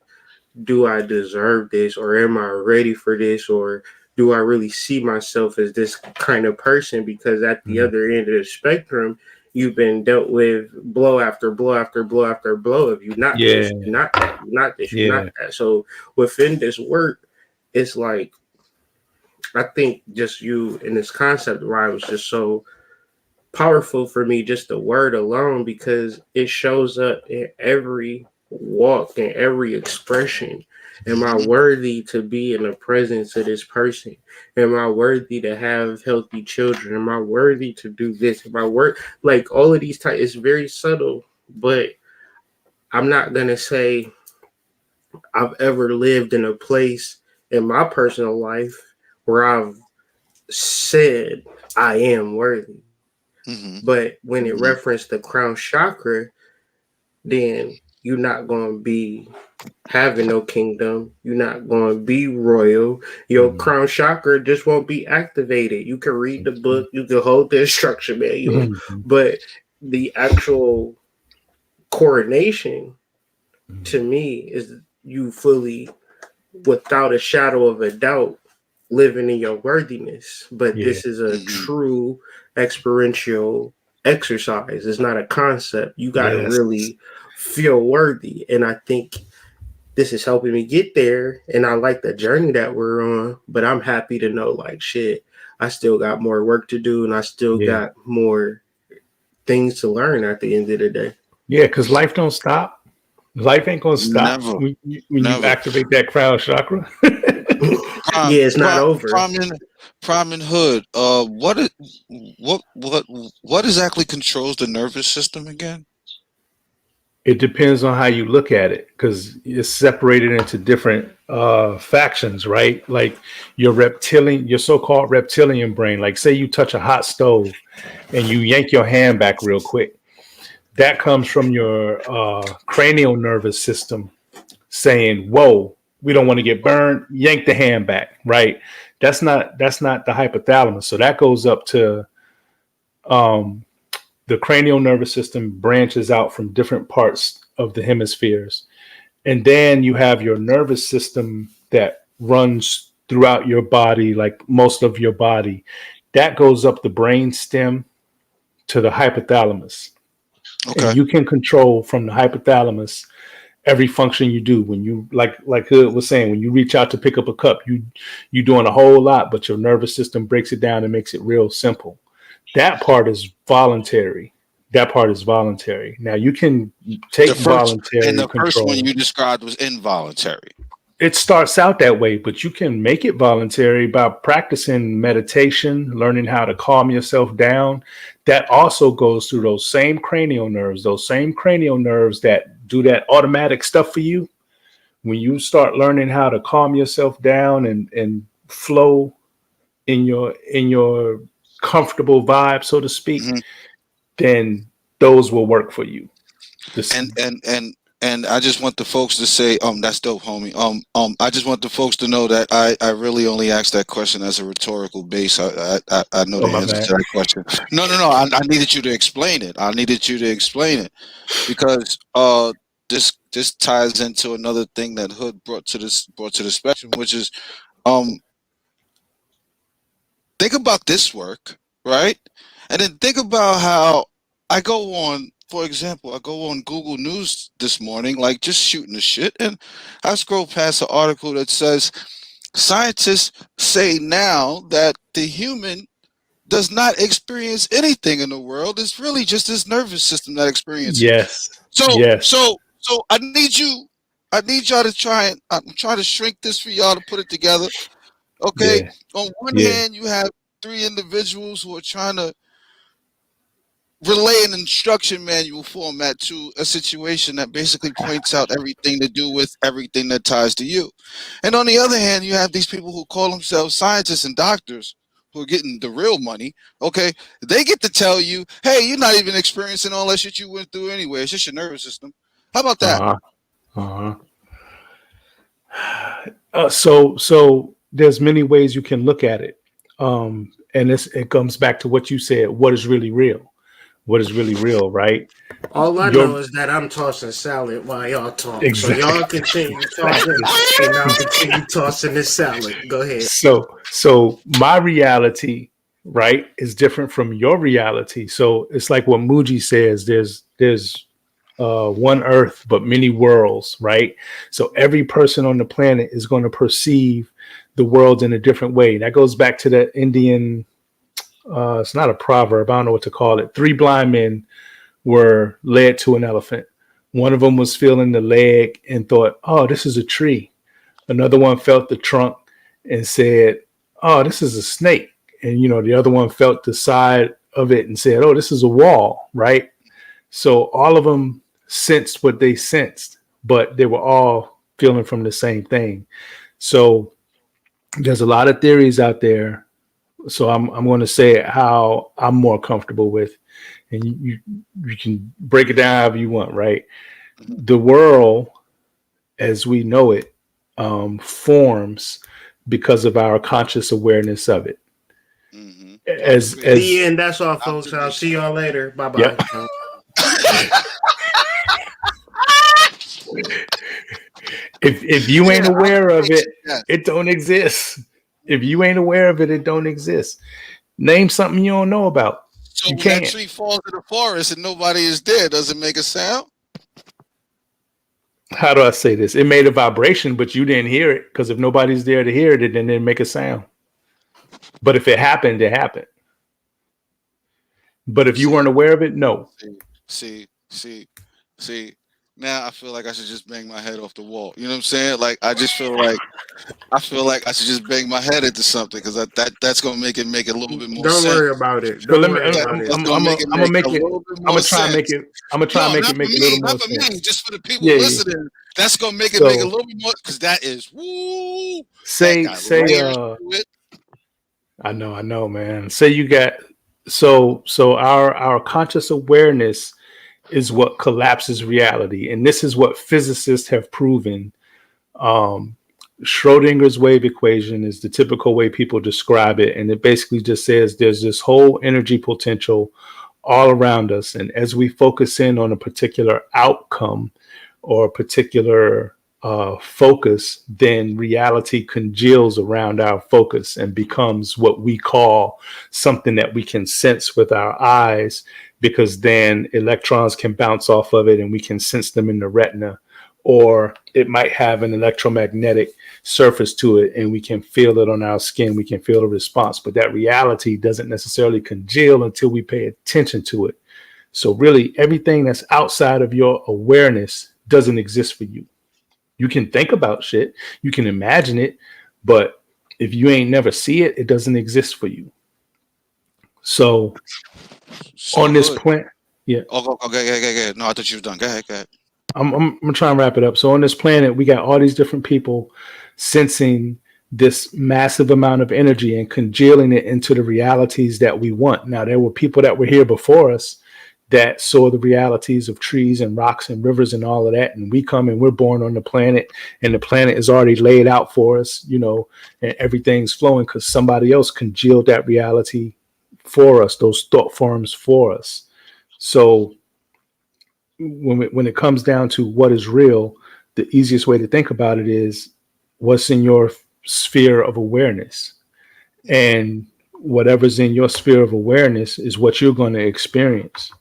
do I deserve this, or am I ready for this, or do I really see myself as this kind of person? Because at the other end of the spectrum, you've been dealt with blow after blow after blow after blow of you not Yeah, this, you're not that, you're not this, you're yeah, not that. So within this work, it's like I think just you in this concept, why it was just so powerful for me, just the word alone, because it shows up in every walk and every expression. Am I worthy to be in the presence of this person? Am I worthy to have healthy children? Am I worthy to do this? Am I like all of these types? It's very subtle, but I'm not gonna say I've ever lived in a place in my personal life where I've said I am worthy. But when it referenced the crown chakra, then you're not going to be having no kingdom. You're not going to be royal. Your crown chakra just won't be activated. You can read the book, you can hold the instruction manual, but the actual coronation to me is you fully, without a shadow of a doubt, living in your worthiness. But this is a true experiential exercise. It's not a concept. You got to really feel worthy. And I think this is helping me get there. And I like the journey that we're on. But I'm happy to know, like, shit, I still got more work to do and I still got more things to learn at the end of the day. Yeah, because life don't stop. Life ain't gonna stop Never. when you activate that crown chakra. Yeah, it's not over. Prime and Hood. What exactly controls the nervous system again? It depends on how you look at it, because it's separated into different factions, right? Like your so-called reptilian brain. Like, say you touch a hot stove and you yank your hand back real quick. That comes from your cranial nervous system saying, "Whoa, we don't want to get burned. Yank the hand back." Right? That's not the hypothalamus. So that goes up to the cranial nervous system, branches out from different parts of the hemispheres, and then you have your nervous system that runs throughout your body, like most of your body. That goes up the brain stem to the hypothalamus. Okay. And you can control from the hypothalamus every function you do. When you like Hood was saying, when you reach out to pick up a cup, you're doing a whole lot, but your nervous system breaks it down and makes it real simple. That part is voluntary. Now you can take voluntary the control. first one you described was involuntary. It starts out that way, but you can make it voluntary by practicing meditation, learning how to calm yourself down. That also goes through those same cranial nerves that do that automatic stuff for you. When you start learning how to calm yourself down and flow in your comfortable vibe, so to speak, then those will work for you. And I just want the folks to say, that's dope, homie. I just want the folks to know that I really only asked that question as a rhetorical base. I know the answer to that question. No. I needed you to explain it. Because this ties into another thing that Hood brought to the spectrum, which is think about this work, right? And then think about how for example, I go on Google News this morning, like just shooting the shit, and I scroll past an article that says scientists say now that the human does not experience anything in the world. It's really just his nervous system that experiences. Yes. So I need y'all to try, and I'm trying to shrink this for y'all to put it together. Okay. Yeah. On one hand, you have 3 individuals who are trying to relay an instruction manual format to a situation that basically points out everything to do with everything that ties to you. And on the other hand, you have these people who call themselves scientists and doctors who are getting the real money. Okay. They get to tell you, hey, you're not even experiencing all that shit you went through anyway. It's just your nervous system. How about that? So there's many ways you can look at it. And it comes back to what you said. What is really real? What is really real, right? All I know is that I'm tossing salad while y'all talk. Exactly. So y'all continue talking and I'll continue tossing this salad. Go ahead. So my reality, right, is different from your reality. So it's like what Muji says, there's one earth, but many worlds, right? So every person on the planet is going to perceive the world in a different way. That goes back to that Indian, it's not a proverb, I don't know what to call it. 3 blind men were led to an elephant. One of them was feeling the leg and thought, oh, this is a tree. Another one felt the trunk and said, oh, this is a snake. And, the other one felt the side of it and said, oh, this is a wall, right? So all of them sensed what they sensed, but they were all feeling from the same thing. So there's a lot of theories out there. So I'm going to say how I'm more comfortable with, and you can break it down however you want, right? The world, as we know it, forms because of our conscious awareness of it. Mm-hmm. As the end. That's all, folks. I'll see y'all later. Bye bye. Yep. If you ain't aware of it, it don't exist. If you ain't aware of it, it don't exist. Name something you don't know about. So when that tree falls in the forest and nobody is there, does it make a sound? How do I say this? It made a vibration, but you didn't hear it, because if nobody's there to hear it, then it didn't make a sound. But if it happened, it happened. But if you weren't aware of it, no. See. Now I feel like I should just bang my head off the wall. You know what I'm saying? Like I feel like I should just bang my head into something, because that's gonna make it a little bit more sense. Don't worry about it. I'm gonna try and make it make a little more sense. Just for the people listening, that's gonna make it make a little bit more, because that is woo. Say I know, man. Say you got so our conscious awareness is what collapses reality. And this is what physicists have proven. Schrodinger's wave equation is the typical way people describe it. And it basically just says there's this whole energy potential all around us. And as we focus in on a particular outcome or a particular focus, then reality congeals around our focus and becomes what we call something that we can sense with our eyes, because then electrons can bounce off of it and we can sense them in the retina, or it might have an electromagnetic surface to it and we can feel it on our skin. We can feel the response, but that reality doesn't necessarily congeal until we pay attention to it. So really everything that's outside of your awareness doesn't exist for you. You can think about shit, you can imagine it, but if you ain't never see it, it doesn't exist for you. So on this planet, yeah. Okay. No, I thought you were done. Go ahead. I'm gonna try and wrap it up. So on this planet, we got all these different people sensing this massive amount of energy and congealing it into the realities that we want. Now, there were people that were here before us that saw the realities of trees and rocks and rivers and all of that. And we come and we're born on the planet, and the planet is already laid out for us, you know, and everything's flowing because somebody else congealed that reality for us, those thought forms for us. So when it comes down to what is real, the easiest way to think about it is what's in your sphere of awareness. And whatever's in your sphere of awareness is what you're going to experience.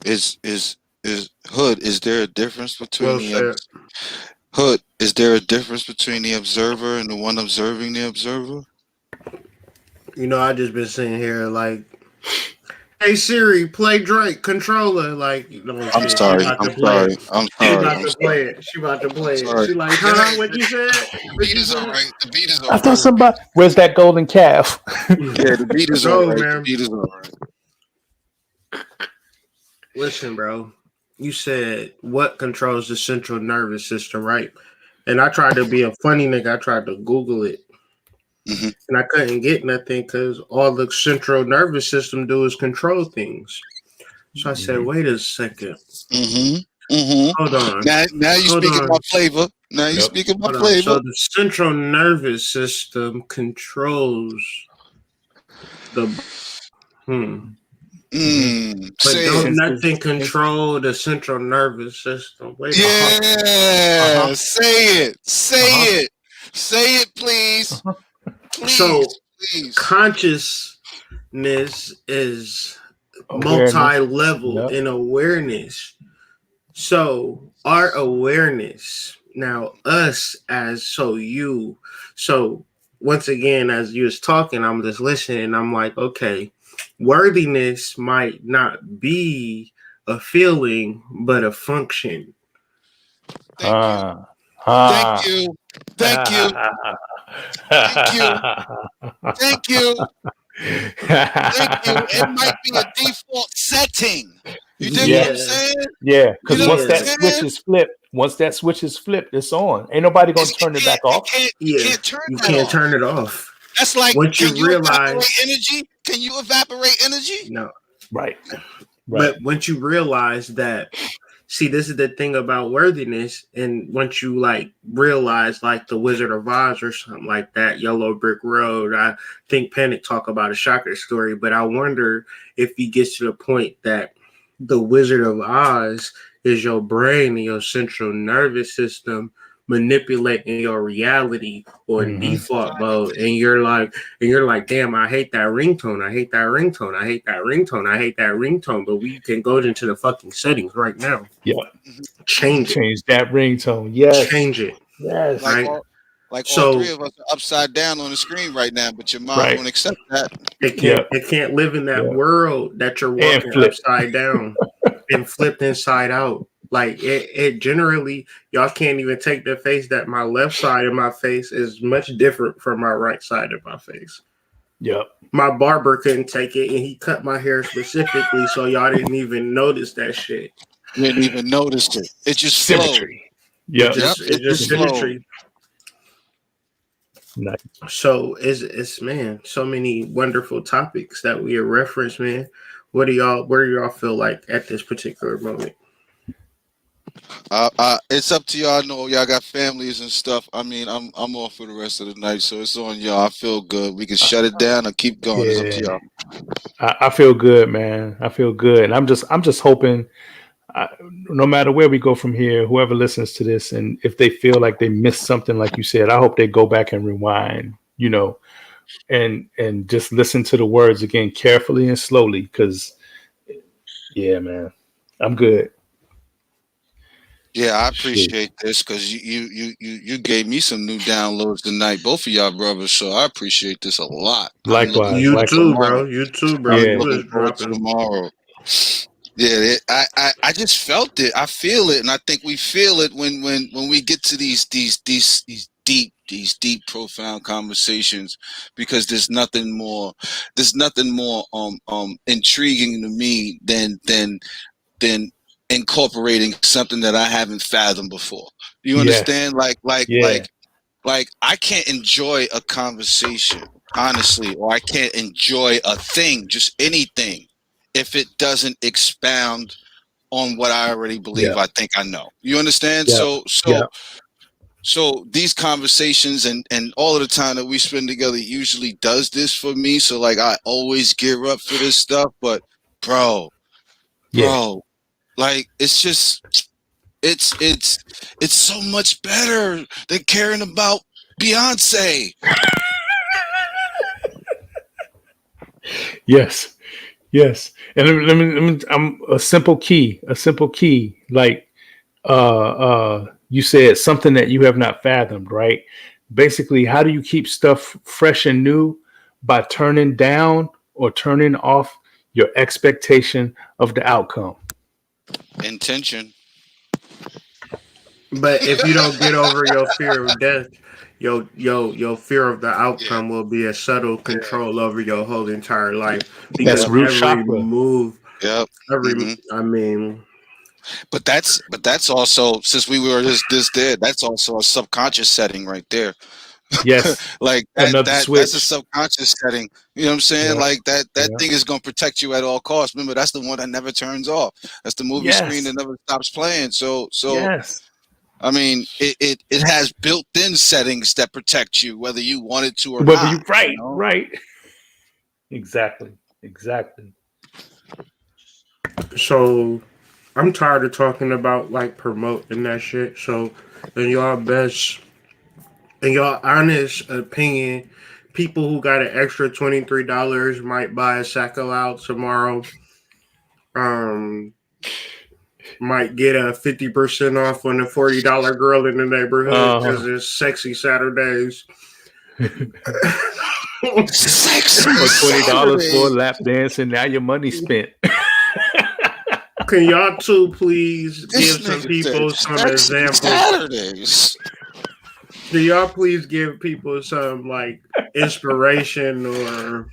Is Hood? Is there a difference between Well, Is there a difference between the observer and the one observing the observer? you know, I just been sitting here like, hey Siri, play Drake Controller. Like, you know, I'm shit, sorry. she about I'm to play sorry. it. I'm She sorry. about I'm to play sorry. it. She about to play it. Sorry. She like, huh? What you said? The beat is all right. The beat is all I thought right. somebody, where's that golden calf? Yeah, the beat is all Go, right. man. The beat is all right. Listen, bro. You said what controls the central nervous system, right? And I tried to be a funny nigga. I tried to Google it. Mm-hmm. And I couldn't get nothing because all the central nervous system do is control things. So I said, wait a second. Mm-hmm. Mm-hmm. Hold on. Now you Hold speaking on. my flavor. Now you speaking my Hold on. flavor. So the central nervous system controls the but Say don't it. nothing control the central nervous system. Wait a Yeah. Say it. Say it. Say it, please. Please. So Please. consciousness is Awareness. multi-level Yep. in awareness. So our awareness now, us as so once again, as you was talking, I'm just listening. I'm like, okay, worthiness might not be a feeling, but a function. Thank you. Thank you. Thank you. Thank you. Thank you. It might be a default setting. You dig what I'm saying? Yeah, because You know once what that I'm switch saying? is flipped, it's on. Ain't nobody gonna turn it back off. You can't turn you that can't off. turn it off. That's like, Once can you you realize, evaporate energy? Can you evaporate energy? no, Right. but once you realize that, see, this is the thing about worthiness, and once you like realize, like the Wizard of Oz or something like that, Yellow Brick Road. I think Panic talk about a Chakra story, but I wonder if he gets to the point that the Wizard of Oz is your brain and your central nervous system manipulating your reality or default mode, and you're like, damn, I hate that ringtone. I hate that ringtone. I hate that ringtone. I hate that ringtone. But we can go into the fucking settings right now. Yeah. Change that ringtone. Yes. Change it. Yes. Like Right. all three of us are upside down on the screen right now, but your mind won't accept that. It can't live in that world that you're walking upside down and flipped inside out. Like it generally, y'all can't even take the face that my left side of my face is much different from my right side of my face. Yep. My barber couldn't take it, and he cut my hair specifically, so y'all didn't even notice that shit. You didn't even notice it. It just symmetry. Yeah, It's just symmetry. Nice. So it's man, so many wonderful topics that we have referenced, man. Where do y'all feel like at this particular moment? It's up to y'all. I know y'all got families and stuff. I mean, I'm off for the rest of the night, so it's on y'all. I feel good. We can shut it down or keep going. It's up to y'all. I feel good, man. I feel good, and I'm just hoping, no matter where we go from here, whoever listens to this, and if they feel like they missed something, like you said, I hope they go back and rewind, you know, and just listen to the words again carefully and slowly, because, yeah, man, I'm good. Yeah, I appreciate this because you gave me some new downloads tonight, both of y'all brothers. So I appreciate this a lot. Likewise, You too, bro. You was dropping tomorrow. Yeah, I just felt it. I feel it, and I think we feel it when we get to these deep, profound conversations, because there's nothing more intriguing to me than incorporating something that I haven't fathomed before. You understand? Like I can't enjoy a conversation, honestly, or I can't enjoy a thing, just anything, if it doesn't expound on what I already believe. I think I know. You understand? Yeah. So these conversations and all of the time that we spend together usually does this for me. So like I always gear up for this stuff. But bro, like it's just it's so much better than caring about Beyonce. Yes. And I'm a simple key. Like you said something that you have not fathomed, right? Basically, how do you keep stuff fresh and new? By turning down or turning off your expectation of the outcome. Intention. But if you don't get over your fear of death, your fear of the outcome will be a subtle control over your whole entire life. Because That's root every chakra. move, Yep. I mean, But that's also, since we were this there, that's also a subconscious setting right there. Yes. Like that's a subconscious setting. You know what I'm saying? Yeah. Like that thing is gonna protect you at all costs. Remember, that's the one that never turns off. That's the movie screen that never stops playing. So Yes. I mean, it has built-in settings that protect you, whether you want it to or Whether not. Right. Exactly. so I'm tired of talking about like promoting that shit. So in your honest opinion, people who got an extra $23 might buy a sack of loud tomorrow. Might get a 50% off on a $40 girl in the neighborhood because it's sexy Saturdays. Sexy For $20 for a Saturday. lap dance, and now your money spent. Can y'all two please This give some nigga people said some sexy examples? Saturdays. Can y'all please give people some like inspiration or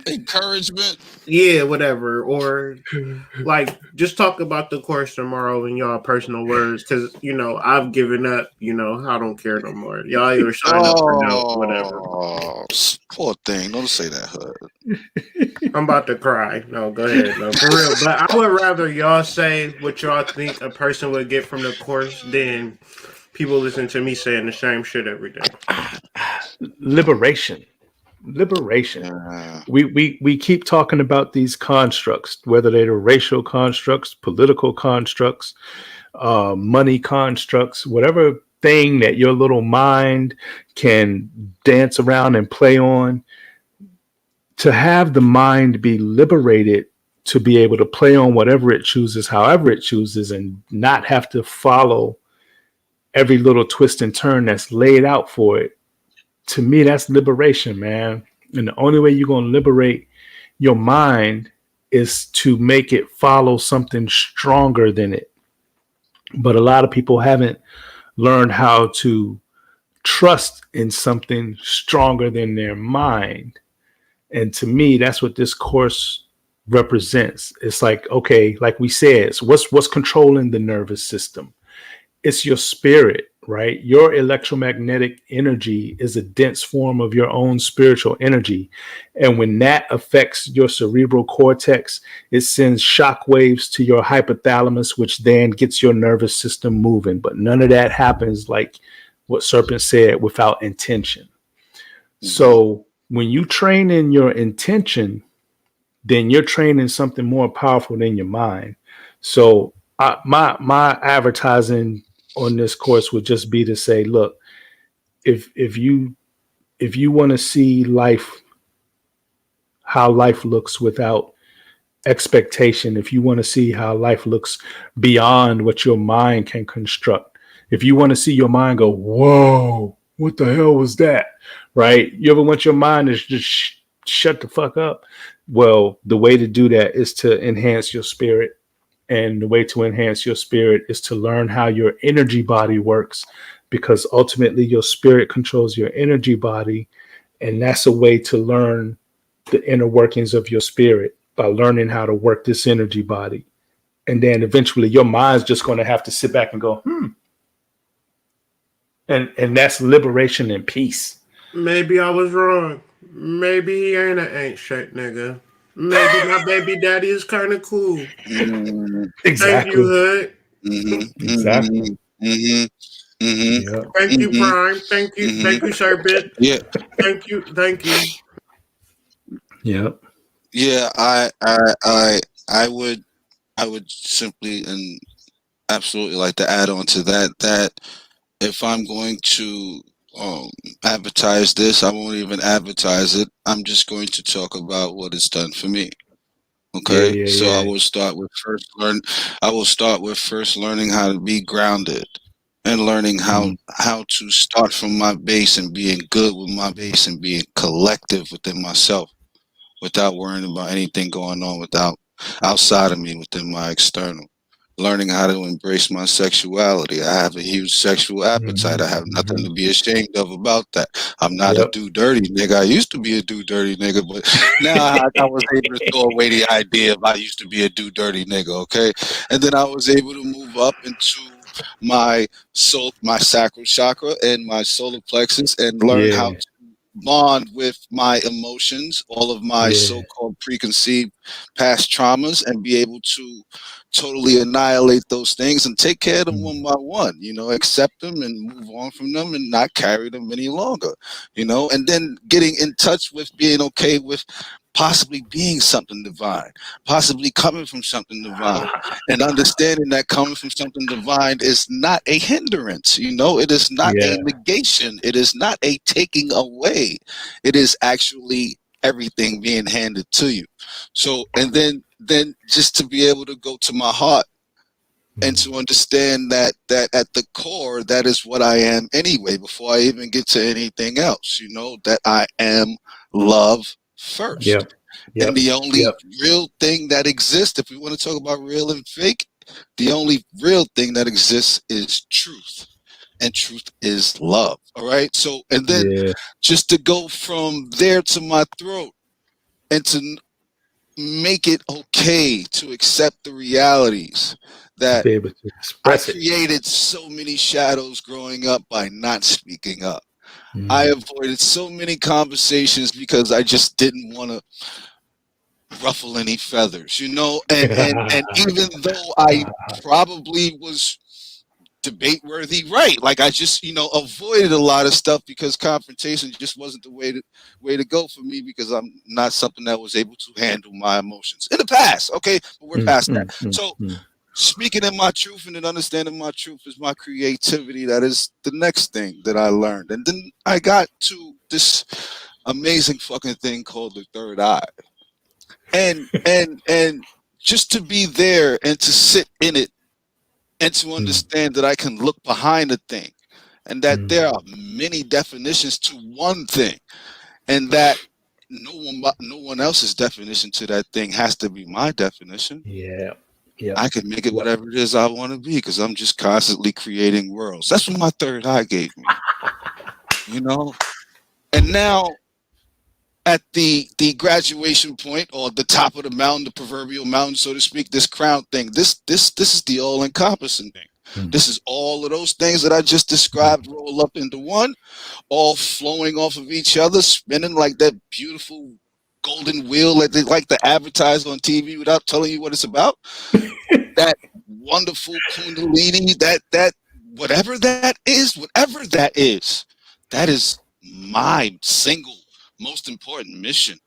Encouragement. yeah, whatever, or like just talk about the course tomorrow in y'all personal words, because I've given up. I don't care no more. Y'all either sign up or no, whatever. Poor thing. Don't say that, Hood. I'm about to cry. No, go ahead. No, for real. But I would rather y'all say what y'all think a person would get from the course than people listen to me saying the same shit every day. Liberation. We keep talking about these constructs, whether they're racial constructs, political constructs, money constructs, whatever thing that your little mind can dance around and play on. To have the mind be liberated to be able to play on whatever it chooses, however it chooses, and not have to follow every little twist and turn that's laid out for it. To me, that's liberation, man. And the only way you're going to liberate your mind is to make it follow something stronger than it. But a lot of people haven't learned how to trust in something stronger than their mind. And to me, that's what this course represents. It's like, okay, like we said, what's controlling the nervous system? It's your spirit, right? Your electromagnetic energy is a dense form of your own spiritual energy. And when that affects your cerebral cortex, it sends shock waves to your hypothalamus, which then gets your nervous system moving. But none of that happens, like what Serpent said, without intention. Mm-hmm. So when you train in your intention, then you're training something more powerful than your mind. So my advertising on this course would just be to say, look, if you want to see life, how life looks without expectation, if you want to see how life looks beyond what your mind can construct, if you want to see your mind go, whoa, what the hell was that? Right? You ever want your mind to just shut the fuck up? Well, the way to do that is to enhance your spirit. And the way to enhance your spirit is to learn how your energy body works, because ultimately your spirit controls your energy body. And that's a way to learn the inner workings of your spirit, by learning how to work this energy body. And then eventually your mind's just going to have to sit back and go, And that's liberation and peace. Maybe I was wrong. Maybe he ain't an ain't shit nigga. Maybe my baby daddy is kind of cool. Mm-hmm. Thank you, Exactly. Hood. Exactly. Mm-hmm. Mm-hmm. Yeah. Thank you, Mm-hmm. Prime. Mm-hmm. Thank you, Serpent. Yeah. Thank you. Yeah. Yeah. I would simply and absolutely like to add on to that if I'm going to um, advertise this, I won't even advertise it. I'm just going to talk about what it's done for me. Yeah. Okay, Yeah. so I Yeah. will start with first learn. I will start with first learning how to be grounded and learning Mm. how to start from my base and being good with my base and being collective within myself without worrying about anything going on without outside of me within my external. Learning how to embrace my sexuality. I have a huge sexual appetite. I have nothing Mm-hmm. to be ashamed of about that. I'm not a Yep. do dirty nigga. I used to be a do dirty nigga, but now I was able to throw away the idea of I used to be a do dirty nigga, okay? And then I was able to move up into my soul, my sacral chakra and my solar plexus and learn how Yeah. to bond with my emotions, all of my Yeah. so-called preconceived past traumas, and be able to totally annihilate those things and take care of them Mm. one by one, accept them and move on from them and not carry them any longer, and then getting in touch with being okay with possibly being something divine, possibly coming from something divine, and understanding that coming from something divine is not a hindrance, it is not a Yeah. negation, it is not a taking away, it is actually everything being handed to you. So, and then just to be able to go to my heart and Mm. to understand that at the core, that is what I am anyway, before I even get to anything else, that I am love first. Yep. And Yep. the only Yep. real thing that exists, if we want to talk about real and fake, the only real thing that exists is truth. And truth is love. All right. So, and then Yeah. just to go from there to my throat and to make it okay to accept the realities To that be able to I express it. created so many shadows growing up by not speaking up. I Mm. avoided so many conversations because I just didn't want to ruffle any feathers, and even though I probably was debate worthy, right, like I just avoided a lot of stuff because confrontation just wasn't the way to go for me, because I'm not something that was able to handle my emotions in the past. Okay, but we're Mm, past that. mm, mm, So mm. speaking in my truth and then understanding my truth is my creativity. That is the next thing that I learned. And then I got to this amazing fucking thing called the third eye. And just to be there and to sit in it and to Mm, understand that I can look behind a thing and that there mm. are many definitions to one thing, and that no one else's definition to that thing has to be my definition. Yeah. Yep. I can make it Yep. whatever it is I want to be, because I'm just constantly creating worlds. That's what my third eye gave me, you know. And now at the graduation point, or the top of the mountain, the proverbial mountain, so to speak, this crown thing, this is the all encompassing thing. Mm, This is all of those things that I just described roll up into one, all flowing off of each other, spinning like that beautiful golden wheel that they like to advertise on TV without telling you what it's about. That wonderful kundalini, that whatever that is, that is my single most important mission.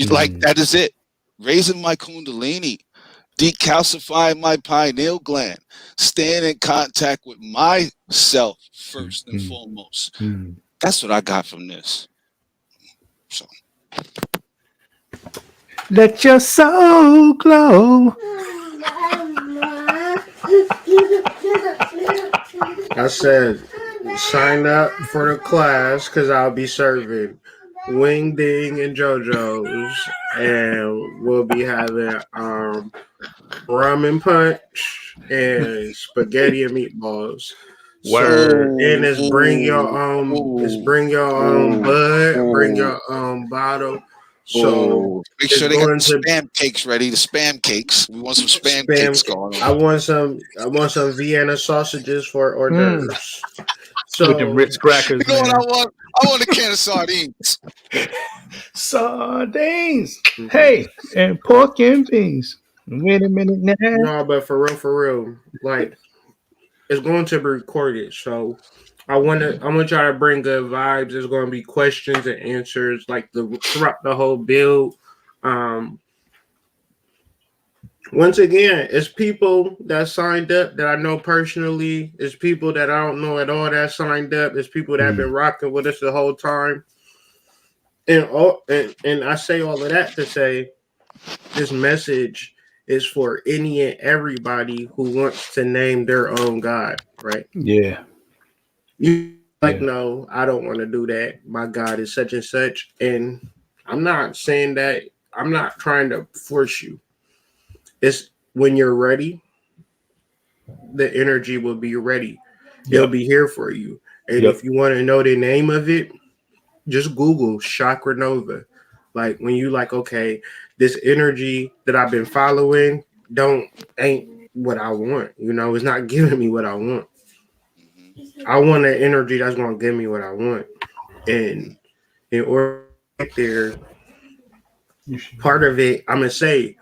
Like, mm. that is it. Raising my kundalini, decalcifying my pineal gland, staying in contact with myself Mm, first and mm, foremost. mm. That's what I got from this. So Let your soul glow. I said, sign up for the class because I'll be serving Wing Ding and JoJo's, and we'll be having rum and punch and spaghetti and meatballs. So, Word. and ooh, it's ooh, bring your own ooh, bud, bring ooh, your own bottle. So ooh. Make it's sure they got going the to spam cakes ready. The spam cakes. We want some spam spam. cakes going I on. want some. I want some Vienna sausages for hors Mm. d'oeuvres. With them So Ritz crackers, You know what I man. want? want a can of sardines. Sardines. Hey, and pork and beans. Wait a minute now. No, but for real, like it's going to be recorded. So I want y'all to bring good vibes. There's going to be questions and answers like throughout the whole build. Once again, it's people that signed up that I know personally. It's people that I don't know at all that signed up. It's people that have been rocking with us the whole time. And I say all of that to say this message is for any and everybody who wants to name their own God, right? Yeah. No, I don't want to do that. My God is such and such. And I'm not saying that. I'm not trying to force you. It's when you're ready, the energy will be ready. It'll be here for you. And if you want to know the name of it, just Google Chakra Nova. Like when you like, okay, this energy that I've been following ain't what I want. You know, it's not giving me what I want. I want an energy that's going to give me what I want. And in order to get there, part of it, I'm going to say,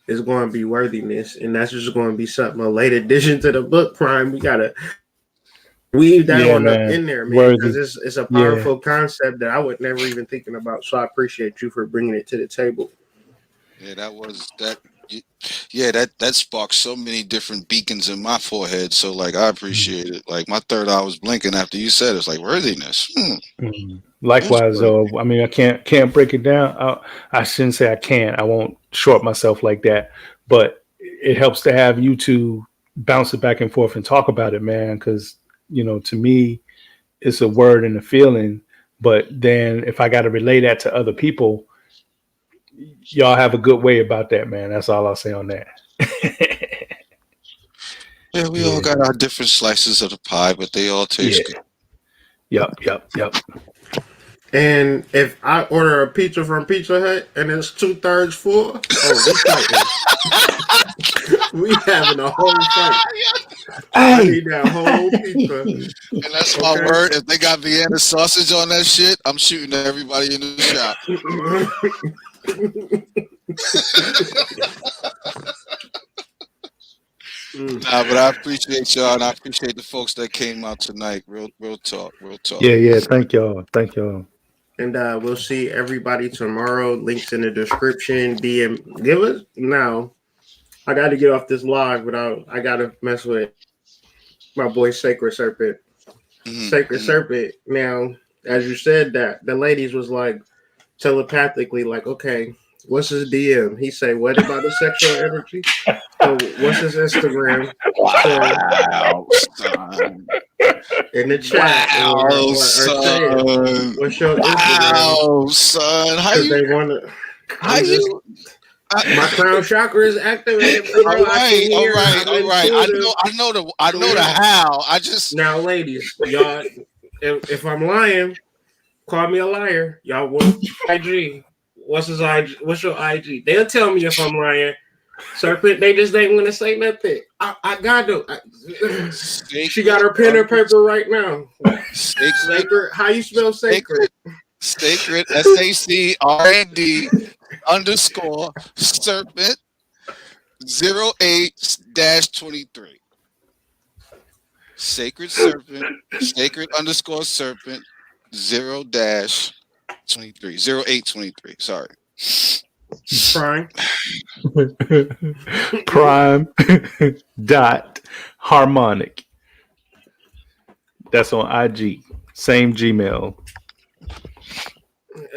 is going to be worthiness. And that's just going to be something, a late addition to the book, Prime. We got to weave that up in there, man, because it's a powerful concept that I would never even thinking about. So I appreciate you for bringing it to the table. Yeah, that sparked so many different beacons in my forehead. So like, I appreciate it. Like my third eye was blinking after you said it. It's like worthiness. Likewise, though. I mean, I can't break it down. I shouldn't say I can't. I won't short myself like that. But it helps to have you two bounce it back and forth and talk about it, man. Because to me, it's a word and a feeling. But then if I got to relay that to other people, y'all have a good way about that, man. That's all I'll say on that. Yeah, we all got our different slices of the pie, but they all taste good. Yep. And if I order a pizza from Pizza Hut and it's 2/3 full, we having a whole fight. I need that whole pizza. And that's my word. If they got Vienna sausage on that shit, I'm shooting at everybody in the shop. Nah, but I appreciate y'all, and I appreciate the folks that came out tonight. Real talk. Yeah. Thank y'all. And we'll see everybody tomorrow. Links in the description. DM. Give us now. I got to get off this live without. I got to mess with my boy Sacred Serpent. Sacred Serpent. Now, as you said that, the ladies was like telepathically like, okay, what's his DM? He say, what about the sexual energy? So what's his Instagram? Wow, son. In the chat. Wow, son. What's your Instagram? Wow, son. How you? My crown chakra is activated. All right. I know the how. I just now, ladies, y'all. If I'm lying, call me a liar. Y'all want IG? What's his IG? What's your IG? They'll tell me if I'm lying. Serpent, they just ain't want to say nothing. I got to. She got her pen and paper right now. Sacred. How you spell sacred? Sacred. SACRAD _serpent 08-23. Sacred Serpent. Sacred _serpent 0-23. 08-23. Sorry. Prime dot harmonic. That's on IG. Same Gmail.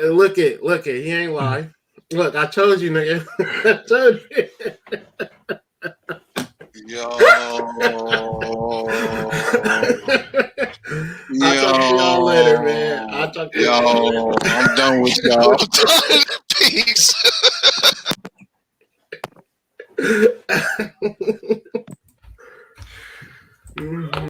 Look it. He ain't lying. Look, I told you, nigga. I told you. Yo. I'll talk to y'all later, man. I'm done with y'all. Peace.